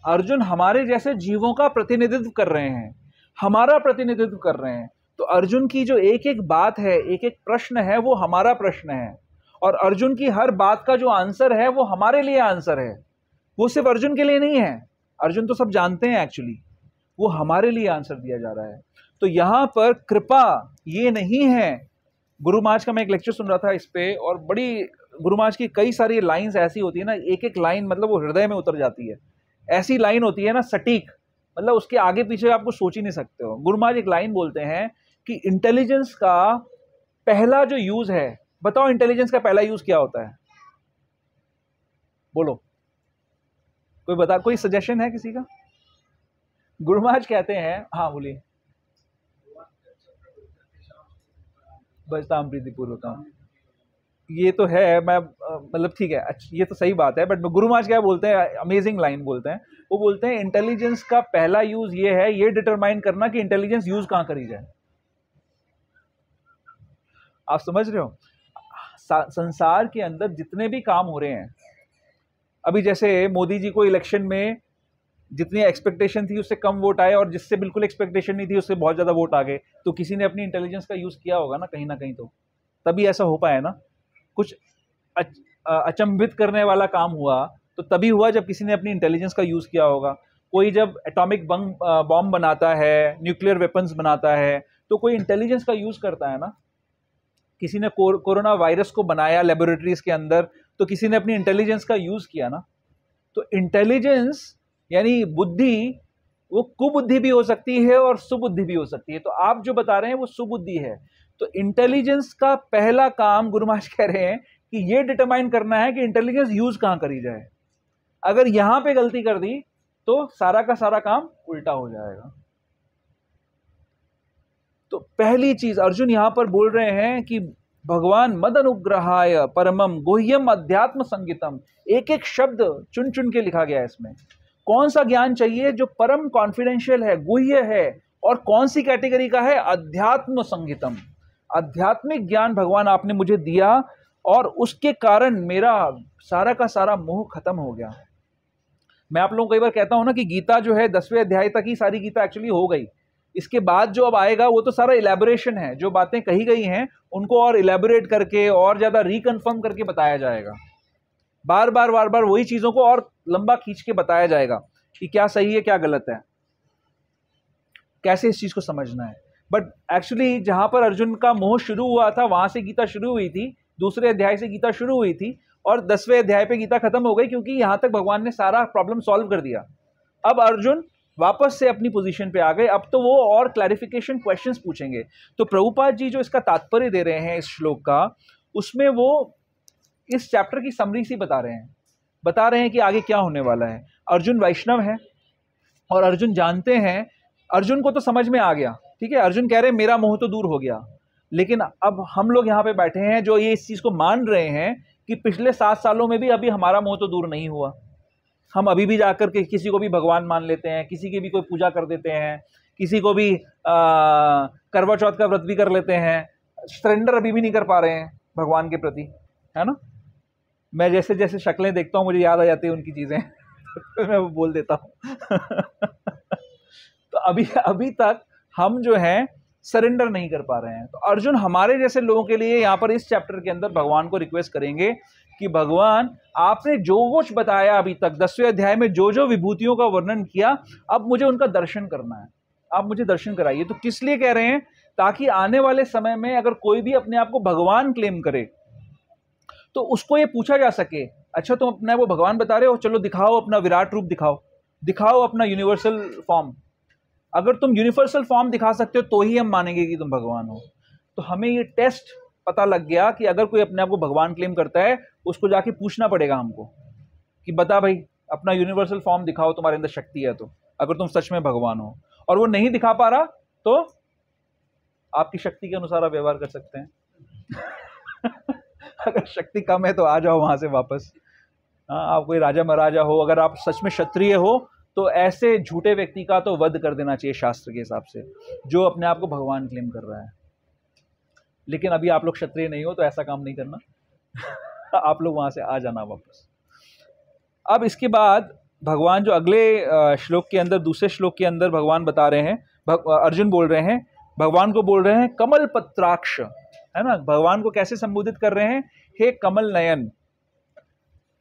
[SPEAKER 1] अर्जुन हमारे जैसे जीवों का प्रतिनिधित्व कर रहे हैं, हमारा प्रतिनिधित्व कर रहे हैं। तो अर्जुन की जो एक एक बात है, एक एक प्रश्न है, वो हमारा प्रश्न है। और अर्जुन की हर बात का जो आंसर है वो हमारे लिए आंसर है। वो सिर्फ अर्जुन के लिए नहीं है, अर्जुन तो सब जानते हैं एक्चुअली, वो हमारे लिए आंसर दिया जा रहा है। तो यहां पर कृपा ये नहीं है। गुरु महाराज का मैं एक लेक्चर सुन रहा था इस पे, और बड़ी गुरु महाराज की कई सारी लाइंस ऐसी होती है ना, एक एक लाइन मतलब वो हृदय में उतर जाती है। ऐसी लाइन होती है ना सटीक, मतलब उसके आगे पीछे आपको सोच ही नहीं सकते हो। गुरु महाराज एक लाइन बोलते हैं कि इंटेलिजेंस का पहला जो यूज है, बताओ इंटेलिजेंस का पहला यूज क्या होता है? बोलो, कोई बता, कोई सजेशन है किसी का? गुरु महाराज कहते हैं, हाँ बोलिए। बजताम प्रीति पूर्वकम, ये तो है, मैं मतलब ठीक है, ये तो सही बात है, बट गुरु महाराज क्या बोलते हैं, अमेजिंग लाइन बोलते हैं। वो बोलते हैं इंटेलिजेंस का पहला यूज ये है, ये डिटरमाइन करना कि इंटेलिजेंस यूज कहां करी जाए। आप समझ रहे हो? संसार के अंदर जितने भी काम हो रहे हैं, अभी जैसे मोदी जी को इलेक्शन में जितनी एक्सपेक्टेशन थी उससे कम वोट आए, और जिससे बिल्कुल एक्सपेक्टेशन नहीं थी उससे बहुत ज़्यादा वोट आ गए, तो किसी ने अपनी इंटेलिजेंस का यूज़ किया होगा ना कहीं तो, तभी ऐसा हो पाया ना। कुछ अचंभित करने वाला काम हुआ तो तभी हुआ जब किसी ने अपनी इंटेलिजेंस का यूज़ किया होगा। कोई जब एटॉमिक बॉम्ब बनाता है, न्यूक्लियर वेपन्स बनाता है, तो कोई इंटेलिजेंस का यूज़ करता है ना। किसी ने कोरोना वायरस को बनाया लेबोरेटरीज के अंदर, तो किसी ने अपनी इंटेलिजेंस का यूज़ किया ना। तो इंटेलिजेंस यानी बुद्धि, वो कुबुद्धि भी हो सकती है और सुबुद्धि भी हो सकती है। तो आप जो बता रहे हैं वो सुबुद्धि है। तो इंटेलिजेंस का पहला काम गुरु महाराज कह रहे हैं कि ये डिटरमाइन करना है कि इंटेलिजेंस यूज कहां करी जाए। अगर यहां पे गलती कर दी तो सारा का सारा काम उल्टा हो जाएगा। तो पहली चीज अर्जुन यहां पर बोल रहे हैं कि भगवान मद अनुग्रहाय परमम गुह्यम अध्यात्म संगीतम। एक एक शब्द चुन चुन के लिखा गया है इसमें। कौन सा ज्ञान चाहिए जो परम कॉन्फिडेंशियल है, गुह्य है, और कौन सी कैटेगरी का है? अध्यात्म संगीतम। आध्यात्मिक ज्ञान भगवान आपने मुझे दिया, और उसके कारण मेरा सारा का सारा मोह खत्म हो गया। मैं आप लोगों को कई बार कहता हूं ना कि गीता जो है 10वें अध्याय तक ही सारी गीता एक्चुअली हो गई। इसके बाद जो अब आएगा वो तो सारा इलेबोरेशन है। जो बातें कही गई हैं उनको और इलेबोरेट करके और ज्यादा रिकन्फर्म करके बताया जाएगा। बार बार वही चीजों को और लंबा खींच के बताया जाएगा कि क्या सही है क्या गलत है, कैसे इस चीज को समझना है। बट एक्चुअली जहां पर अर्जुन का मोह शुरू हुआ था वहां से गीता शुरू हुई थी, दूसरे अध्याय से गीता शुरू हुई थी, और 10वें अध्याय पे गीता खत्म हो गई, क्योंकि यहां तक भगवान ने सारा प्रॉब्लम सॉल्व कर दिया। अब अर्जुन वापस से अपनी पोजीशन पे आ गए। अब तो वो और क्लैरिफिकेशन क्वेश्चंस पूछेंगे। तो प्रभुपाद जी जो इसका तात्पर्य दे रहे हैं इस श्लोक का, उसमें वो इस चैप्टर की समरी सी बता रहे हैं कि आगे क्या होने वाला है। अर्जुन वैष्णव है और अर्जुन जानते हैं, अर्जुन को तो समझ में आ गया, ठीक है, अर्जुन कह रहे हैं मेरा मोह तो दूर हो गया। लेकिन अब हम लोग यहाँ पे बैठे हैं जो ये इस चीज को मान रहे हैं कि पिछले 7 सालों में भी अभी हमारा मोह तो दूर नहीं हुआ। हम अभी भी जाकर के किसी को भी भगवान मान लेते हैं, किसी की भी कोई पूजा कर देते हैं, किसी को भी करवा चौथ का व्रत भी कर लेते हैं, सरेंडर अभी भी नहीं कर पा रहे हैं भगवान के प्रति, है ना। मैं जैसे जैसे शक्लें देखता हूँ मुझे याद आ जाती है उनकी चीज़ें तो मैं वो बोल देता हूँ तो अभी तक हम जो हैं सरेंडर नहीं कर पा रहे हैं। तो अर्जुन हमारे जैसे लोगों के लिए यहाँ पर इस चैप्टर के अंदर भगवान को रिक्वेस्ट करेंगे कि भगवान आपने जो कुछ बताया अभी तक 10वें अध्याय में जो जो विभूतियों का वर्णन किया, अब मुझे उनका दर्शन करना है, आप मुझे दर्शन कराइए। तो किस लिए कह रहे हैं? ताकि आने वाले समय में अगर कोई भी अपने आप को भगवान क्लेम करे तो उसको ये पूछा जा सके, अच्छा तुम अपने वो भगवान बता रहे हो, चलो दिखाओ अपना विराट रूप, दिखाओ अपना यूनिवर्सल फॉर्म। अगर तुम यूनिवर्सल फॉर्म दिखा सकते हो तो ही हम मानेंगे कि तुम भगवान हो। तो हमें ये टेस्ट पता लग गया कि अगर कोई अपने आप को भगवान क्लेम करता है उसको जाके पूछना पड़ेगा हमको कि बता भाई अपना यूनिवर्सल फॉर्म दिखाओ, तुम्हारे अंदर शक्ति है तो, अगर तुम सच में भगवान हो। और वो नहीं दिखा पा रहा तो आपकी शक्ति के अनुसार आप व्यवहार कर सकते हैं अगर शक्ति कम है तो आ जाओ वहां से वापस। हाँ, आप कोई राजा महाराजा हो, अगर आप सच में क्षत्रिय हो तो ऐसे झूठे व्यक्ति का तो वध कर देना चाहिए शास्त्र के हिसाब से, जो अपने आप को भगवान क्लेम कर रहा है। लेकिन अभी आप लोग क्षत्रिय नहीं हो तो ऐसा काम नहीं करना आप लोग वहां से आ जाना वापस। अब इसके बाद भगवान जो अगले श्लोक के अंदर, दूसरे श्लोक के अंदर भगवान बता रहे हैं, अर्जुन बोल रहे हैं, भगवान को बोल रहे हैं कमल पत्राक्ष, है ना। भगवान को कैसे संबोधित कर रहे हैं? हे कमल नयन।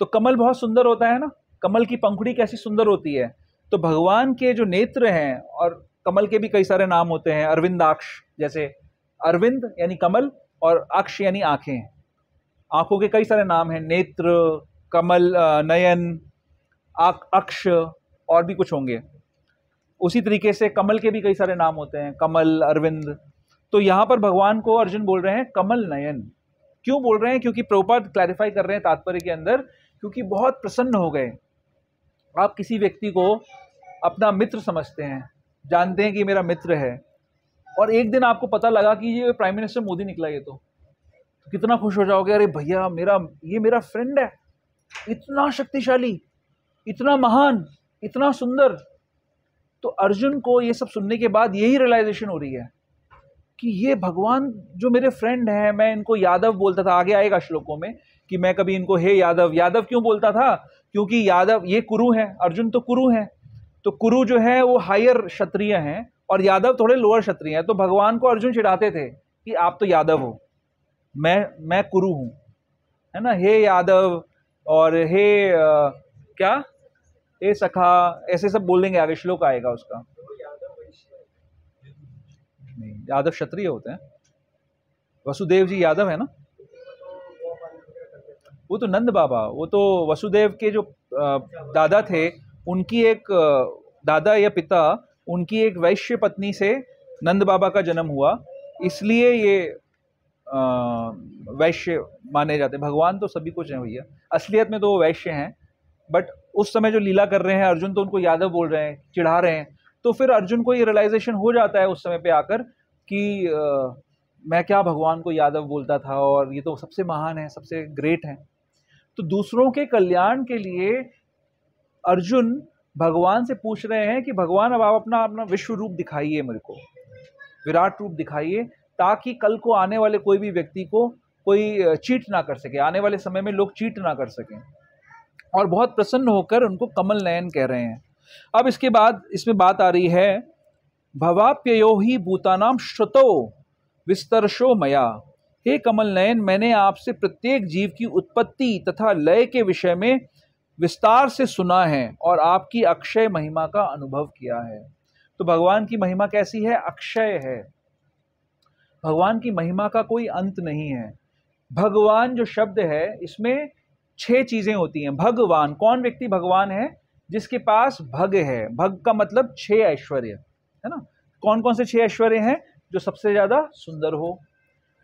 [SPEAKER 1] तो कमल बहुत सुंदर होता है ना, कमल की पंखुड़ी कैसी सुंदर होती है। तो भगवान के जो नेत्र हैं, और कमल के भी कई सारे नाम होते हैं, अरविंदाक्ष, जैसे अरविंद यानी कमल और अक्ष यानी आंखें, आंखों के कई सारे नाम हैं, नेत्र, कमल, नयन, अक्ष और भी कुछ होंगे। उसी तरीके से कमल के भी कई सारे नाम होते हैं, कमल, अरविंद। तो यहाँ पर भगवान को अर्जुन बोल रहे हैं कमल नयन। क्यों बोल रहे हैं? क्योंकि प्रभुपाद क्लैरिफाई कर रहे हैं तात्पर्य के अंदर, क्योंकि बहुत प्रसन्न हो गए। आप किसी व्यक्ति को अपना मित्र समझते हैं, जानते हैं कि मेरा मित्र है, और एक दिन आपको पता लगा कि ये प्राइम मिनिस्टर मोदी निकला, ये तो कितना खुश हो जाओगे, अरे भैया ये मेरा फ्रेंड है, इतना शक्तिशाली, इतना महान, इतना सुंदर। तो अर्जुन को ये सब सुनने के बाद यही रियलाइजेशन हो रही है कि ये भगवान जो मेरे फ्रेंड हैं, मैं इनको यादव बोलता था, आगे आएगा श्लोकों में कि मैं कभी इनको हे यादव, यादव क्यों बोलता था? क्योंकि यादव ये कुरु हैं, अर्जुन तो कुरु हैं, तो कुरु जो है वो हायर क्षत्रिय हैं और यादव थोड़े लोअर क्षत्रिय हैं। तो भगवान को अर्जुन चिढ़ाते थे कि आप तो यादव हो, मैं कुरु हूं, है ना, हे यादव, और हे क्या, हे सखा, ऐसे सब बोलेंगे, आगे श्लोक आएगा उसका। नहीं, यादव क्षत्रिय होते हैं, वसुदेव जी यादव है ना, वो तो नंद बाबा, वो तो वसुदेव के जो दादा थे, उनकी एक दादा या पिता, उनकी एक वैश्य पत्नी से नंद बाबा का जन्म हुआ, इसलिए ये वैश्य माने जाते हैं। भगवान तो सभी कुछ हैं भैया, असलियत में तो वो वैश्य हैं, बट उस समय जो लीला कर रहे हैं अर्जुन, तो उनको यादव बोल रहे हैं, चिढ़ा रहे हैं। तो फिर अर्जुन को ये रियलाइजेशन हो जाता है उस समय पे आकर कि मैं क्या भगवान को यादव बोलता था, और ये तो सबसे महान है, सबसे ग्रेट है। तो दूसरों के कल्याण के लिए अर्जुन भगवान से पूछ रहे हैं कि भगवान अब आप अपना विश्व रूप दिखाइए, मेरे को विराट रूप दिखाइए, ताकि कल को आने वाले कोई भी व्यक्ति को कोई चीट ना कर सके, आने वाले समय में लोग चीट ना कर सकें। और बहुत प्रसन्न होकर उनको कमल नयन कह रहे हैं। अब इसके बाद इसमें बात आ रही है, भवाप्ययो ही भूतानाम श्रुतो विस्तरशो मया। हे कमल नयन, मैंने आपसे प्रत्येक जीव की उत्पत्ति तथा लय के विषय में विस्तार से सुना है और आपकी अक्षय महिमा का अनुभव किया है। तो भगवान की महिमा कैसी है? अक्षय है। भगवान की महिमा का कोई अंत नहीं है। भगवान जो शब्द है, इसमें 6 चीजें होती हैं। भगवान, कौन व्यक्ति भगवान है? जिसके पास भग है। भग का मतलब 6 ऐश्वर्य, है ना। कौन कौन से 6 ऐश्वर्य हैं? जो सबसे ज्यादा सुंदर हो,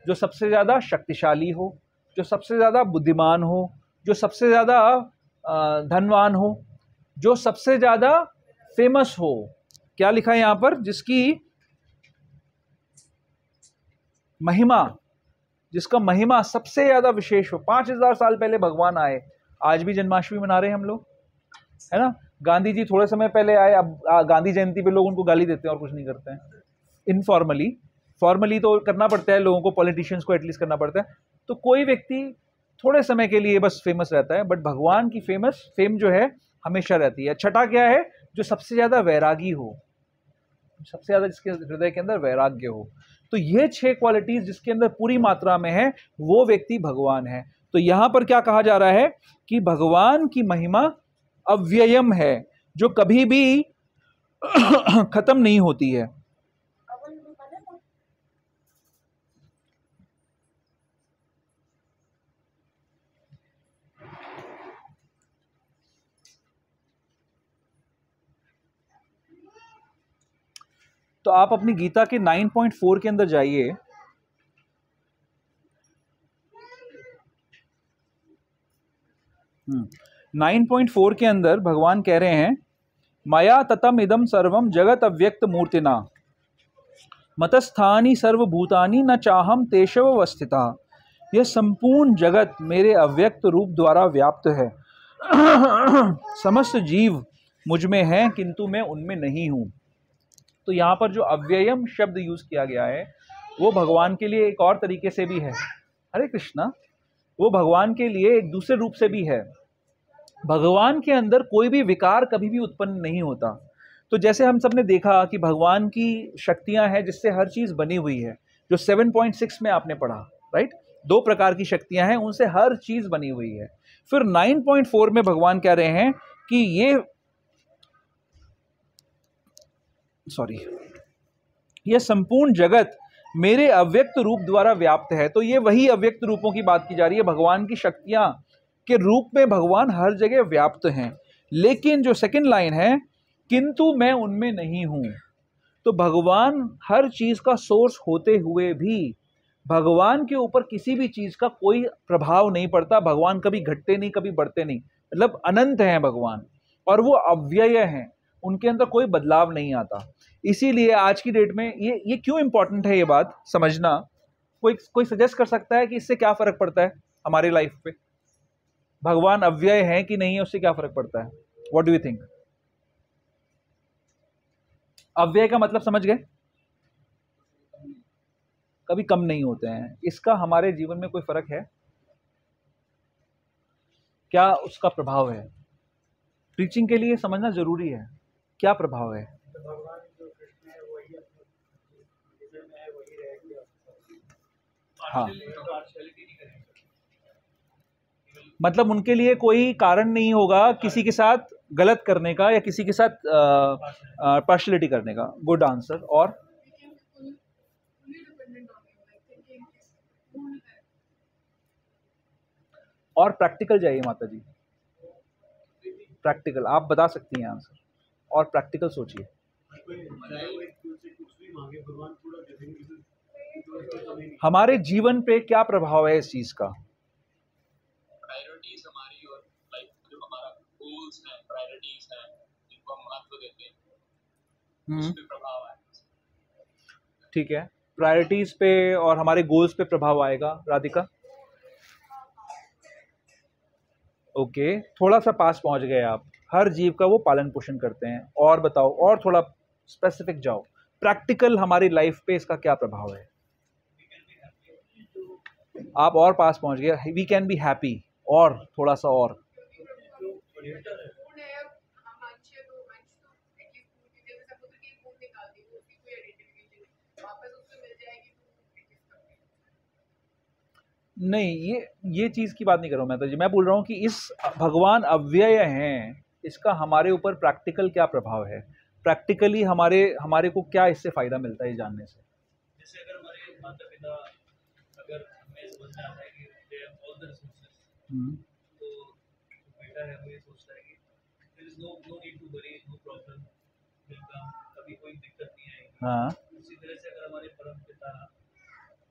[SPEAKER 1] जो सबसे ज्यादा शक्तिशाली हो, जो सबसे ज्यादा बुद्धिमान हो, जो सबसे ज्यादा धनवान हो, जो सबसे ज्यादा फेमस हो। क्या लिखा है यहां पर? जिसकी महिमा, जिसका महिमा सबसे ज्यादा विशेष हो। 5000 साल पहले भगवान आए, आज भी जन्माष्टमी मना रहे हैं हम लोग, है ना। गांधी जी थोड़े समय पहले आए, अब गांधी जयंती पे लोग उनको गाली देते हैं और कुछ नहीं करते हैं। इनफॉर्मली, फॉर्मली तो करना पड़ता है लोगों को, पॉलिटिशियंस को एटलीस्ट करना पड़ता है। तो कोई व्यक्ति थोड़े समय के लिए बस फेमस रहता है, बट भगवान की फेम जो है हमेशा रहती है। छठा क्या है? जो सबसे ज़्यादा वैरागी हो, सबसे ज़्यादा जिसके हृदय के अंदर वैराग्य हो। तो ये 6 क्वालिटीज जिसके अंदर पूरी मात्रा में है, वो व्यक्ति भगवान है। तो यहाँ पर क्या कहा जा रहा है कि भगवान की महिमा अव्ययम है, जो कभी भी खत्म नहीं होती है।
[SPEAKER 2] अवन भी बनेगा।
[SPEAKER 1] तो आप अपनी गीता के 9.4 के अंदर जाइए। हम्म 9.4 के अंदर भगवान कह रहे हैं, मया ततम इदम सर्वम जगत अव्यक्त मूर्तिना मतस्थानी सर्वभूतानि न चाहम तेषव अवस्थिता। यह संपूर्ण जगत मेरे अव्यक्त रूप द्वारा व्याप्त है। समस्त जीव मुझ में हैं, किंतु मैं उनमें नहीं हूँ। तो यहाँ पर जो अव्ययम शब्द यूज किया गया है वो भगवान के लिए एक और तरीके से भी है। हरे कृष्णा। वो भगवान के लिए एक दूसरे रूप से भी है। भगवान के अंदर कोई भी विकार कभी भी उत्पन्न नहीं होता। तो जैसे हम सब ने देखा कि भगवान की शक्तियां हैं जिससे हर चीज बनी हुई है, जो 7.6 में आपने पढ़ा, राइट। 2 प्रकार की शक्तियां हैं, उनसे हर चीज बनी हुई है। फिर 9.4 में भगवान कह रहे हैं कि यह संपूर्ण जगत मेरे अव्यक्त रूप द्वारा व्याप्त है। तो ये वही अव्यक्त रूपों की बात की जा रही है। भगवान की शक्तियां के रूप में भगवान हर जगह व्याप्त हैं। लेकिन जो सेकंड लाइन है, किंतु मैं उनमें नहीं हूं। तो भगवान हर चीज का सोर्स होते हुए भी भगवान के ऊपर किसी भी चीज का कोई प्रभाव नहीं पड़ता। भगवान कभी घटते नहीं, कभी बढ़ते नहीं, मतलब अनंत हैं भगवान, और वो अव्यय हैं, उनके अंदर कोई बदलाव नहीं आता। इसीलिए आज की डेट में ये क्यों इंपॉर्टेंट है, ये बात समझना। कोई सजेस्ट कर सकता है कि इससे क्या फर्क पड़ता है हमारी लाइफ पे? भगवान अव्यय है कि नहीं है, उससे क्या फर्क पड़ता है? What do you think? अव्यय का मतलब समझ गए? कभी कम नहीं होते हैं। इसका हमारे जीवन में कोई फर्क है क्या? उसका प्रभाव है। टीचिंग के लिए समझना जरूरी है, क्या प्रभाव है।
[SPEAKER 3] भगवान जो कृष्ण है वही अपने में है, वही रहेगी।
[SPEAKER 1] हाँ, मतलब उनके लिए कोई कारण नहीं होगा किसी के साथ गलत करने का या किसी के साथ पार्शलिटी करने का। Good answer. और प्रैक्टिकल जाइए माता जी, प्रैक्टिकल आप बता सकती हैं आंसर, और प्रैक्टिकल सोचिए। हमारे जीवन पे क्या प्रभाव है इस चीज का?
[SPEAKER 4] प्रायोरिटीज हमारी, और लाइक जो हमारा गोल्स हैं, प्रायोरिटीज हैं, जिनको हम महत्व देते हैं, उस पे प्रभाव आएगा।
[SPEAKER 1] ठीक है, प्रायोरिटीज पे और हमारे गोल्स पे प्रभाव आएगा। राधिका? ओके, थोड़ा सा पास पहुंच गए आप। हर जीव का वो पालन पोषण करते हैं। और बताओ, और थोड़ा स्पेसिफिक जाओ, प्रैक्टिकल हमारी लाइफ पे इसका क्या प्रभाव है? आप और पास पहुंच गए। वी कैन बी हैप्पी, और थोड़ा सा और। नहीं, ये चीज की बात नहीं कर रहा हूं मैं तो जी। मैं बोल रहा हूं कि इस भगवान अव्यय हैं, इसका हमारे ऊपर प्रैक्टिकल क्या प्रभाव है? प्रैक्टिकली हमारे को क्या इससे फायदा मिलता है ये जानने से?
[SPEAKER 3] जैसे अगर हमारे माता पिता, अगर हमें समझ में आता है कि they have all the resources, तो बेटा है वो ये सोचता है कि there is no need to worry, no problem will come, कभी कोई दिक्कत नहीं आएगी।
[SPEAKER 1] हाँ,
[SPEAKER 3] उसी तरह से अगर हमारे परम पिता,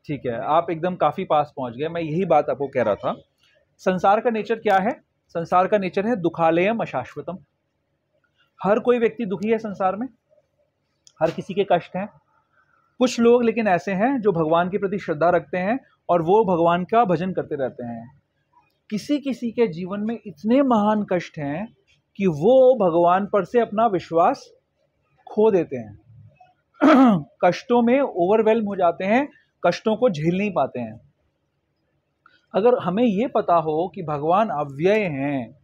[SPEAKER 1] ठीक है, आप एकदम काफी पास पहुंच गए। मैं यही बात आपको कह रहा था। संसार का नेचर क्या है? संसार का नेचर है दुखालयम अशाश्वतम। हर कोई व्यक्ति दुखी है संसार में, हर किसी के कष्ट हैं। कुछ लोग लेकिन ऐसे हैं जो भगवान के प्रति श्रद्धा रखते हैं और वो भगवान का भजन करते रहते हैं। किसी किसी के जीवन में इतने महान कष्ट हैं कि वो भगवान पर से अपना विश्वास खो देते हैं। कष्टों में ओवरवेल्म हो जाते हैं, कष्टों को झेल नहीं पाते हैं। अगर हमें ये पता हो कि भगवान अव्यय हैं,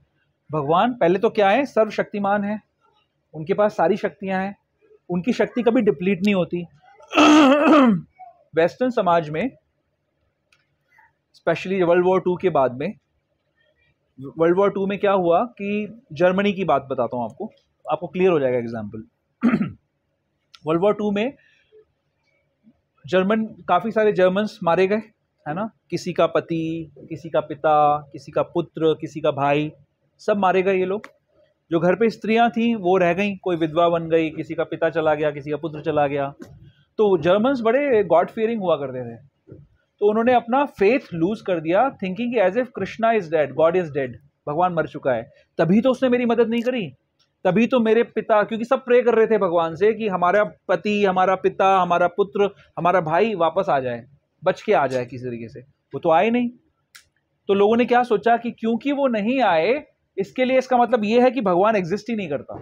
[SPEAKER 1] भगवान पहले तो क्या है, सर्वशक्तिमान है, उनके पास सारी शक्तियां हैं, उनकी शक्ति कभी डिप्लीट नहीं होती। वेस्टर्न समाज में स्पेशली वर्ल्ड वॉर 2 के बाद में, वर्ल्ड वॉर 2 में क्या हुआ कि जर्मनी की बात बताता हूँ आपको क्लियर हो जाएगा एग्जाम्पल। वर्ल्ड वॉर 2 में काफ़ी सारे जर्मन्स मारे गए, है ना, किसी का पति, किसी का पिता, किसी का पुत्र, किसी का भाई, सब मारे गए ये लोग। जो घर पे स्त्रियां थीं वो रह गईं, कोई विधवा बन गई, किसी का पिता चला गया, किसी का पुत्र चला गया। तो जर्मन्स बड़े गॉड फियरिंग हुआ करते थे, तो उन्होंने अपना फेथ लूज कर दिया, थिंकिंग कि as if Krishna is dead, God is dead, भगवान मर चुका है, तभी तो उसने मेरी मदद नहीं करी, तभी तो मेरे पिता, क्योंकि सब प्रे कर रहे थे भगवान से कि हमारा पति, हमारा पिता, हमारा पुत्र, हमारा भाई वापस आ जाए, बच के आ जाए किसी तरीके से। वो तो आए नहीं। तो लोगों ने क्या सोचा कि क्योंकि वो नहीं आए, इसके लिए इसका मतलब ये है कि भगवान एग्जिस्ट ही नहीं करता।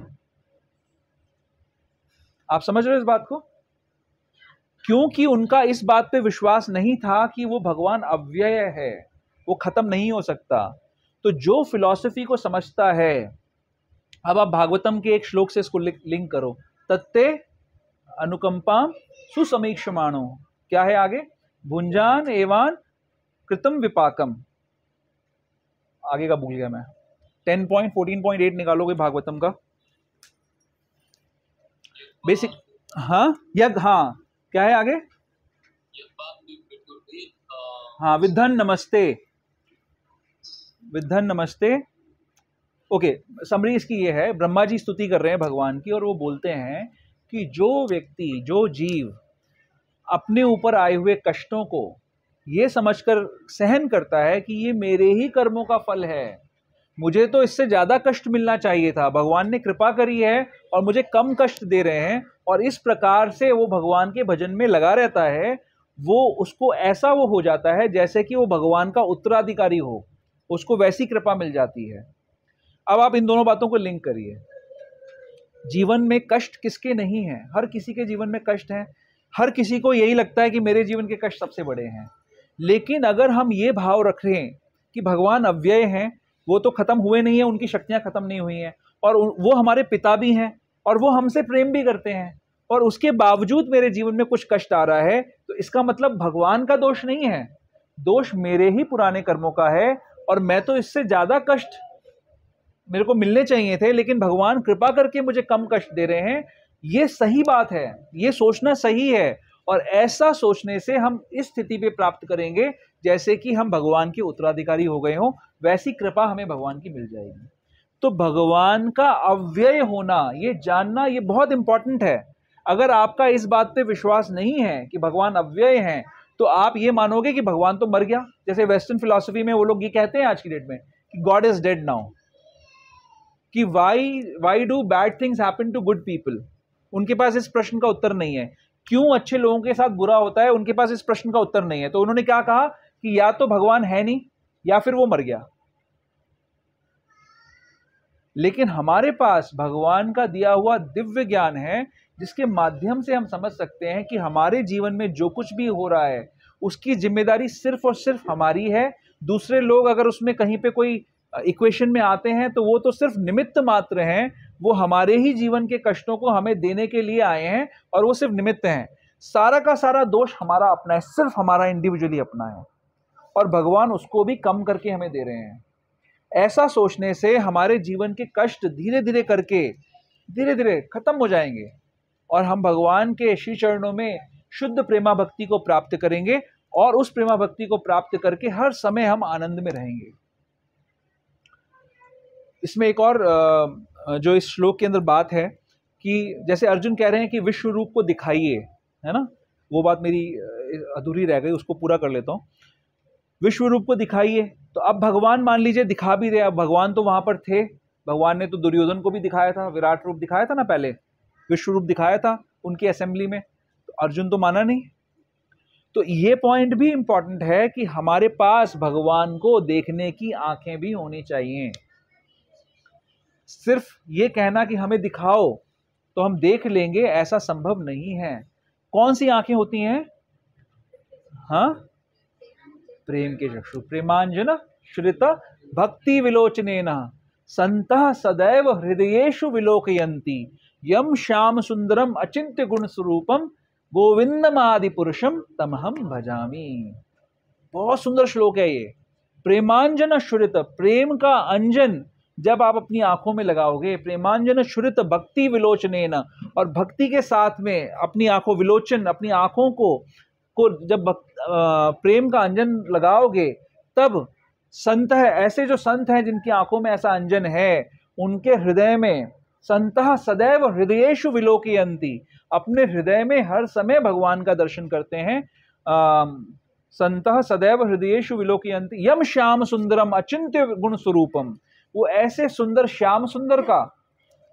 [SPEAKER 1] आप समझ रहे हो इस बात को? क्योंकि उनका इस बात पे विश्वास नहीं था कि वो भगवान अव्यय है, वो खत्म नहीं हो सकता। तो जो फिलॉसफी को समझता है, अब आप भागवतम के एक श्लोक से इसको लिंक करो, तत्ते अनुकंपाम सुसमीक्षमाणो, क्या है आगे, भुंजान एवान कृतम विपाकम, आगे का भूल गया मैं, 10.14.8 निकालोगे भागवतम का बेसिक, हाँ यज्ञ, हाँ क्या है आगे, हाँ विद्धन नमस्ते, विद्धन नमस्ते। ओके, समरी इसकी ये है, ब्रह्मा जी स्तुति कर रहे हैं भगवान की, और वो बोलते हैं कि जो व्यक्ति, जो जीव अपने ऊपर आए हुए कष्टों को ये समझकर सहन करता है कि ये मेरे ही कर्मों का फल है, मुझे तो इससे ज़्यादा कष्ट मिलना चाहिए था, भगवान ने कृपा करी है और मुझे कम कष्ट दे रहे हैं, और इस प्रकार से वो भगवान के भजन में लगा रहता है, वो उसको ऐसा वो हो जाता है जैसे कि वो भगवान का उत्तराधिकारी हो, उसको वैसी कृपा मिल जाती है। अब आप इन दोनों बातों को लिंक करिए। जीवन में कष्ट किसके नहीं है? हर किसी के जीवन में कष्ट है, हर किसी को यही लगता है कि मेरे जीवन के कष्ट सबसे बड़े हैं। लेकिन अगर हम ये भाव रखें कि भगवान अव्यय हैं, वो तो खत्म हुए नहीं है, उनकी शक्तियां खत्म नहीं हुई हैं, और वो हमारे पिता भी हैं, और वो हमसे प्रेम भी करते हैं, और उसके बावजूद मेरे जीवन में कुछ कष्ट आ रहा है, तो इसका मतलब भगवान का दोष नहीं है, दोष मेरे ही पुराने कर्मों का है, और मैं तो इससे ज्यादा कष्ट मेरे को मिलने चाहिए थे, लेकिन भगवान कृपा करके मुझे कम कष्ट दे रहे हैं। ये सही बात है, ये सोचना सही है, और ऐसा सोचने से हम इस स्थिति पे प्राप्त करेंगे जैसे कि हम भगवान के उत्तराधिकारी हो गए हों, वैसी कृपा हमें भगवान की मिल जाएगी। तो भगवान का अव्यय होना, ये जानना, ये बहुत इंपॉर्टेंट है। अगर आपका इस बात पे विश्वास नहीं है कि भगवान अव्यय हैं, तो आप ये मानोगे कि भगवान तो मर गया। जैसे वेस्टर्न फिलॉसफी में वो लोग ये कहते हैं आज की डेट में कि गॉड इज डेड नाउ, कि why do bad things happen to good people. उनके पास इस प्रश्न का उत्तर नहीं है, क्यों अच्छे लोगों के साथ बुरा होता है, उनके पास इस प्रश्न का उत्तर नहीं है। तो उन्होंने क्या कहा कि या तो भगवान है नहीं, या फिर वो मर गया। लेकिन हमारे पास भगवान का दिया हुआ दिव्य ज्ञान है, जिसके माध्यम से हम समझ सकते हैं कि हमारे जीवन में जो कुछ भी हो रहा है उसकी जिम्मेदारी सिर्फ और सिर्फ हमारी है। दूसरे लोग अगर उसमें कहीं पे कोई इक्वेशन में आते हैं तो वो तो सिर्फ निमित्त मात्र हैं, वो हमारे ही जीवन के कष्टों को हमें देने के लिए आए हैं, और वो सिर्फ निमित्त हैं। सारा का सारा दोष हमारा अपना है, सिर्फ हमारा इंडिविजुअली अपना है, और भगवान उसको भी कम करके हमें दे रहे हैं। ऐसा सोचने से हमारे जीवन के कष्ट धीरे धीरे करके धीरे धीरे खत्म हो जाएंगे, और हम भगवान के श्री चरणों में शुद्ध प्रेमा भक्ति को प्राप्त करेंगे, और उस प्रेमा भक्ति को प्राप्त करके हर समय हम आनंद में रहेंगे। इसमें एक और जो इस श्लोक के अंदर बात है कि जैसे अर्जुन कह रहे हैं कि विश्व रूप को दिखाइए, है ना, वो बात मेरी अधूरी रह गई, उसको पूरा कर लेता हूँ। विश्व रूप को दिखाइए, तो अब भगवान मान लीजिए दिखा भी रहे, अब भगवान तो वहां पर थे, भगवान ने तो दुर्योधन को भी दिखाया था, विराट रूप दिखाया था ना, पहले विश्व रूप दिखाया था उनकी असेंबली में, तो अर्जुन तो माना नहीं। तो ये पॉइंट भी इंपॉर्टेंट है कि हमारे पास भगवान को देखने की आंखें भी होनी चाहिए। सिर्फ ये कहना कि हमें दिखाओ तो हम देख लेंगे, ऐसा संभव नहीं है। कौन सी आंखें होती हैं? हाँ, प्रेम के चक्षु। प्रेमांजन श्रित भक्ति विलोचनेन संतः सदैव हृदयेषु विलोकयन्ति यम श्याम सुंदरम अचिंत्य गुण स्वरूपम गोविंदमादि पुरुषम तमहम भजामि। बहुत सुंदर श्लोक है ये। प्रेमांजन श्रुत, प्रेम का अंजन जब आप अपनी आंखों में लगाओगे, प्रेमांजन श्रुत भक्ति विलोचनेन, और भक्ति के साथ में अपनी आंखों विलोचन, अपनी आंखों को जब प्रेम का अंजन लगाओगे, तब संत है, ऐसे जो संत हैं जिनकी आंखों में ऐसा अंजन है, उनके हृदय में संतः सदैव हृदयेषु विलोकयन्ति, अपने हृदय में हर समय भगवान का दर्शन करते हैं। संतः सदैव हृदयेषु विलोकयन्ति यम श्याम सुंदरम अचिंत्य गुण स्वरूपम, वो ऐसे सुंदर श्याम सुंदर का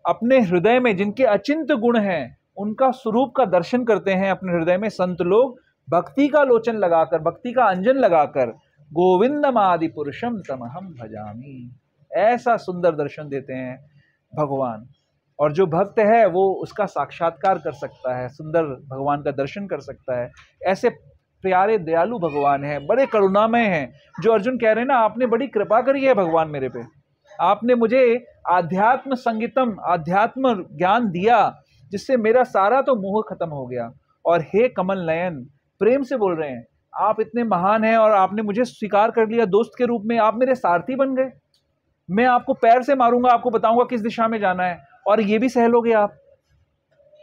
[SPEAKER 1] अपने हृदय में, जिनके अचिंत्य गुण हैं, उनका स्वरूप का दर्शन करते हैं अपने हृदय में संत लोग, भक्ति का लोचन लगाकर, भक्ति का अंजन लगाकर, गोविंदमादि पुरुषम तमहम भजामि, ऐसा सुंदर दर्शन देते हैं भगवान। और जो भक्त है वो उसका साक्षात्कार कर सकता है, सुंदर भगवान का दर्शन कर सकता है। ऐसे प्यारे दयालु भगवान हैं, बड़े करुणामय हैं। जो अर्जुन कह रहे हैं ना, आपने बड़ी कृपा करी है भगवान मेरे पे, आपने मुझे आध्यात्म संगीतम, आध्यात्म ज्ञान दिया, जिससे मेरा सारा तो मोह खत्म हो गया। और हे कमल नयन, प्रेम से बोल रहे हैं, आप इतने महान हैं और आपने मुझे स्वीकार कर लिया दोस्त के रूप में, आप मेरे सारथी बन गए। मैं आपको पैर से मारूंगा, आपको बताऊंगा किस दिशा में जाना है, और ये भी सह लोगे आप।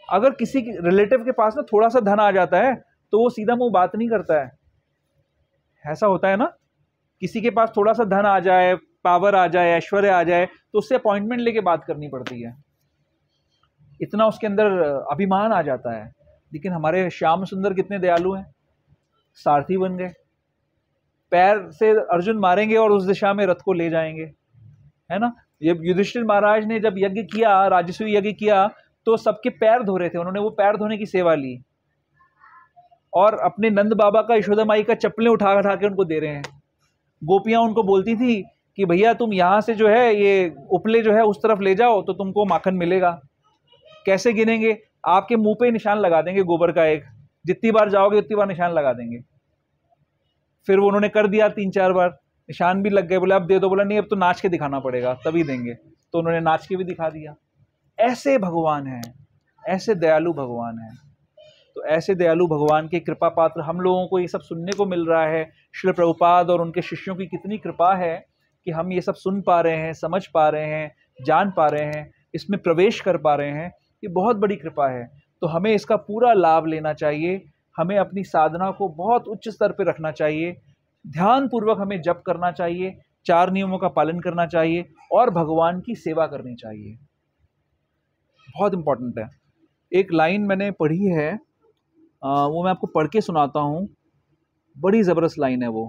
[SPEAKER 1] अगर किसी रिलेटिव के पास ना थोड़ा सा धन आ जाता है तो वो सीधा मुंह बात नहीं करता है, ऐसा होता है ना। किसी के पास थोड़ा सा धन आ जाए, पावर आ जाए, ऐश्वर्य आ जाए, तो उससे अपॉइंटमेंट लेके बात करनी पड़ती है, इतना उसके अंदर अभिमान आ जाता है। लेकिन हमारे श्याम सुंदर कितने दयालु हैं, सारथी बन गए, पैर से अर्जुन मारेंगे और उस दिशा में रथ को ले जाएंगे, है ना। ये युधिष्ठिर महाराज ने जब यज्ञ किया, राजसूय यज्ञ किया, तो सबके पैर धो रहे थे, उन्होंने वो पैर धोने की सेवा ली, और अपने नंद बाबा का, यशोदा माई का चप्पलें उठा उठा के उनको दे रहे हैं। गोपियां उनको बोलती थी कि भैया तुम यहाँ से जो है ये उपले जो है उस तरफ ले जाओ तो तुमको माखन मिलेगा। कैसे गिनेंगे? आपके मुंह पे निशान लगा देंगे गोबर का, एक जितनी बार जाओगे उतनी बार निशान लगा देंगे। फिर वो उन्होंने कर दिया 3-4 बार, निशान भी लग गए। बोले अब दे दो, बोला नहीं अब तो नाच के दिखाना पड़ेगा तभी देंगे, तो उन्होंने नाच के भी दिखा दिया। ऐसे भगवान हैं, ऐसे दयालु भगवान हैं। तो ऐसे दयालु भगवान के कृपा पात्र हम लोगों को ये सब सुनने को मिल रहा है। श्री प्रभुपाद और उनके शिष्यों की कितनी कृपा है कि हम ये सब सुन पा रहे हैं, समझ पा रहे हैं, जान पा रहे हैं, इसमें प्रवेश कर पा रहे हैं। ये बहुत बड़ी कृपा है। तो हमें इसका पूरा लाभ लेना चाहिए। हमें अपनी साधना को बहुत उच्च स्तर पर रखना चाहिए, ध्यानपूर्वक हमें जप करना चाहिए, 4 नियमों का पालन करना चाहिए और भगवान की सेवा करनी चाहिए। बहुत इम्पोर्टेंट है। एक लाइन मैंने पढ़ी है, वो मैं आपको पढ़ के सुनाता हूँ, बड़ी ज़बरदस्त लाइन है वो।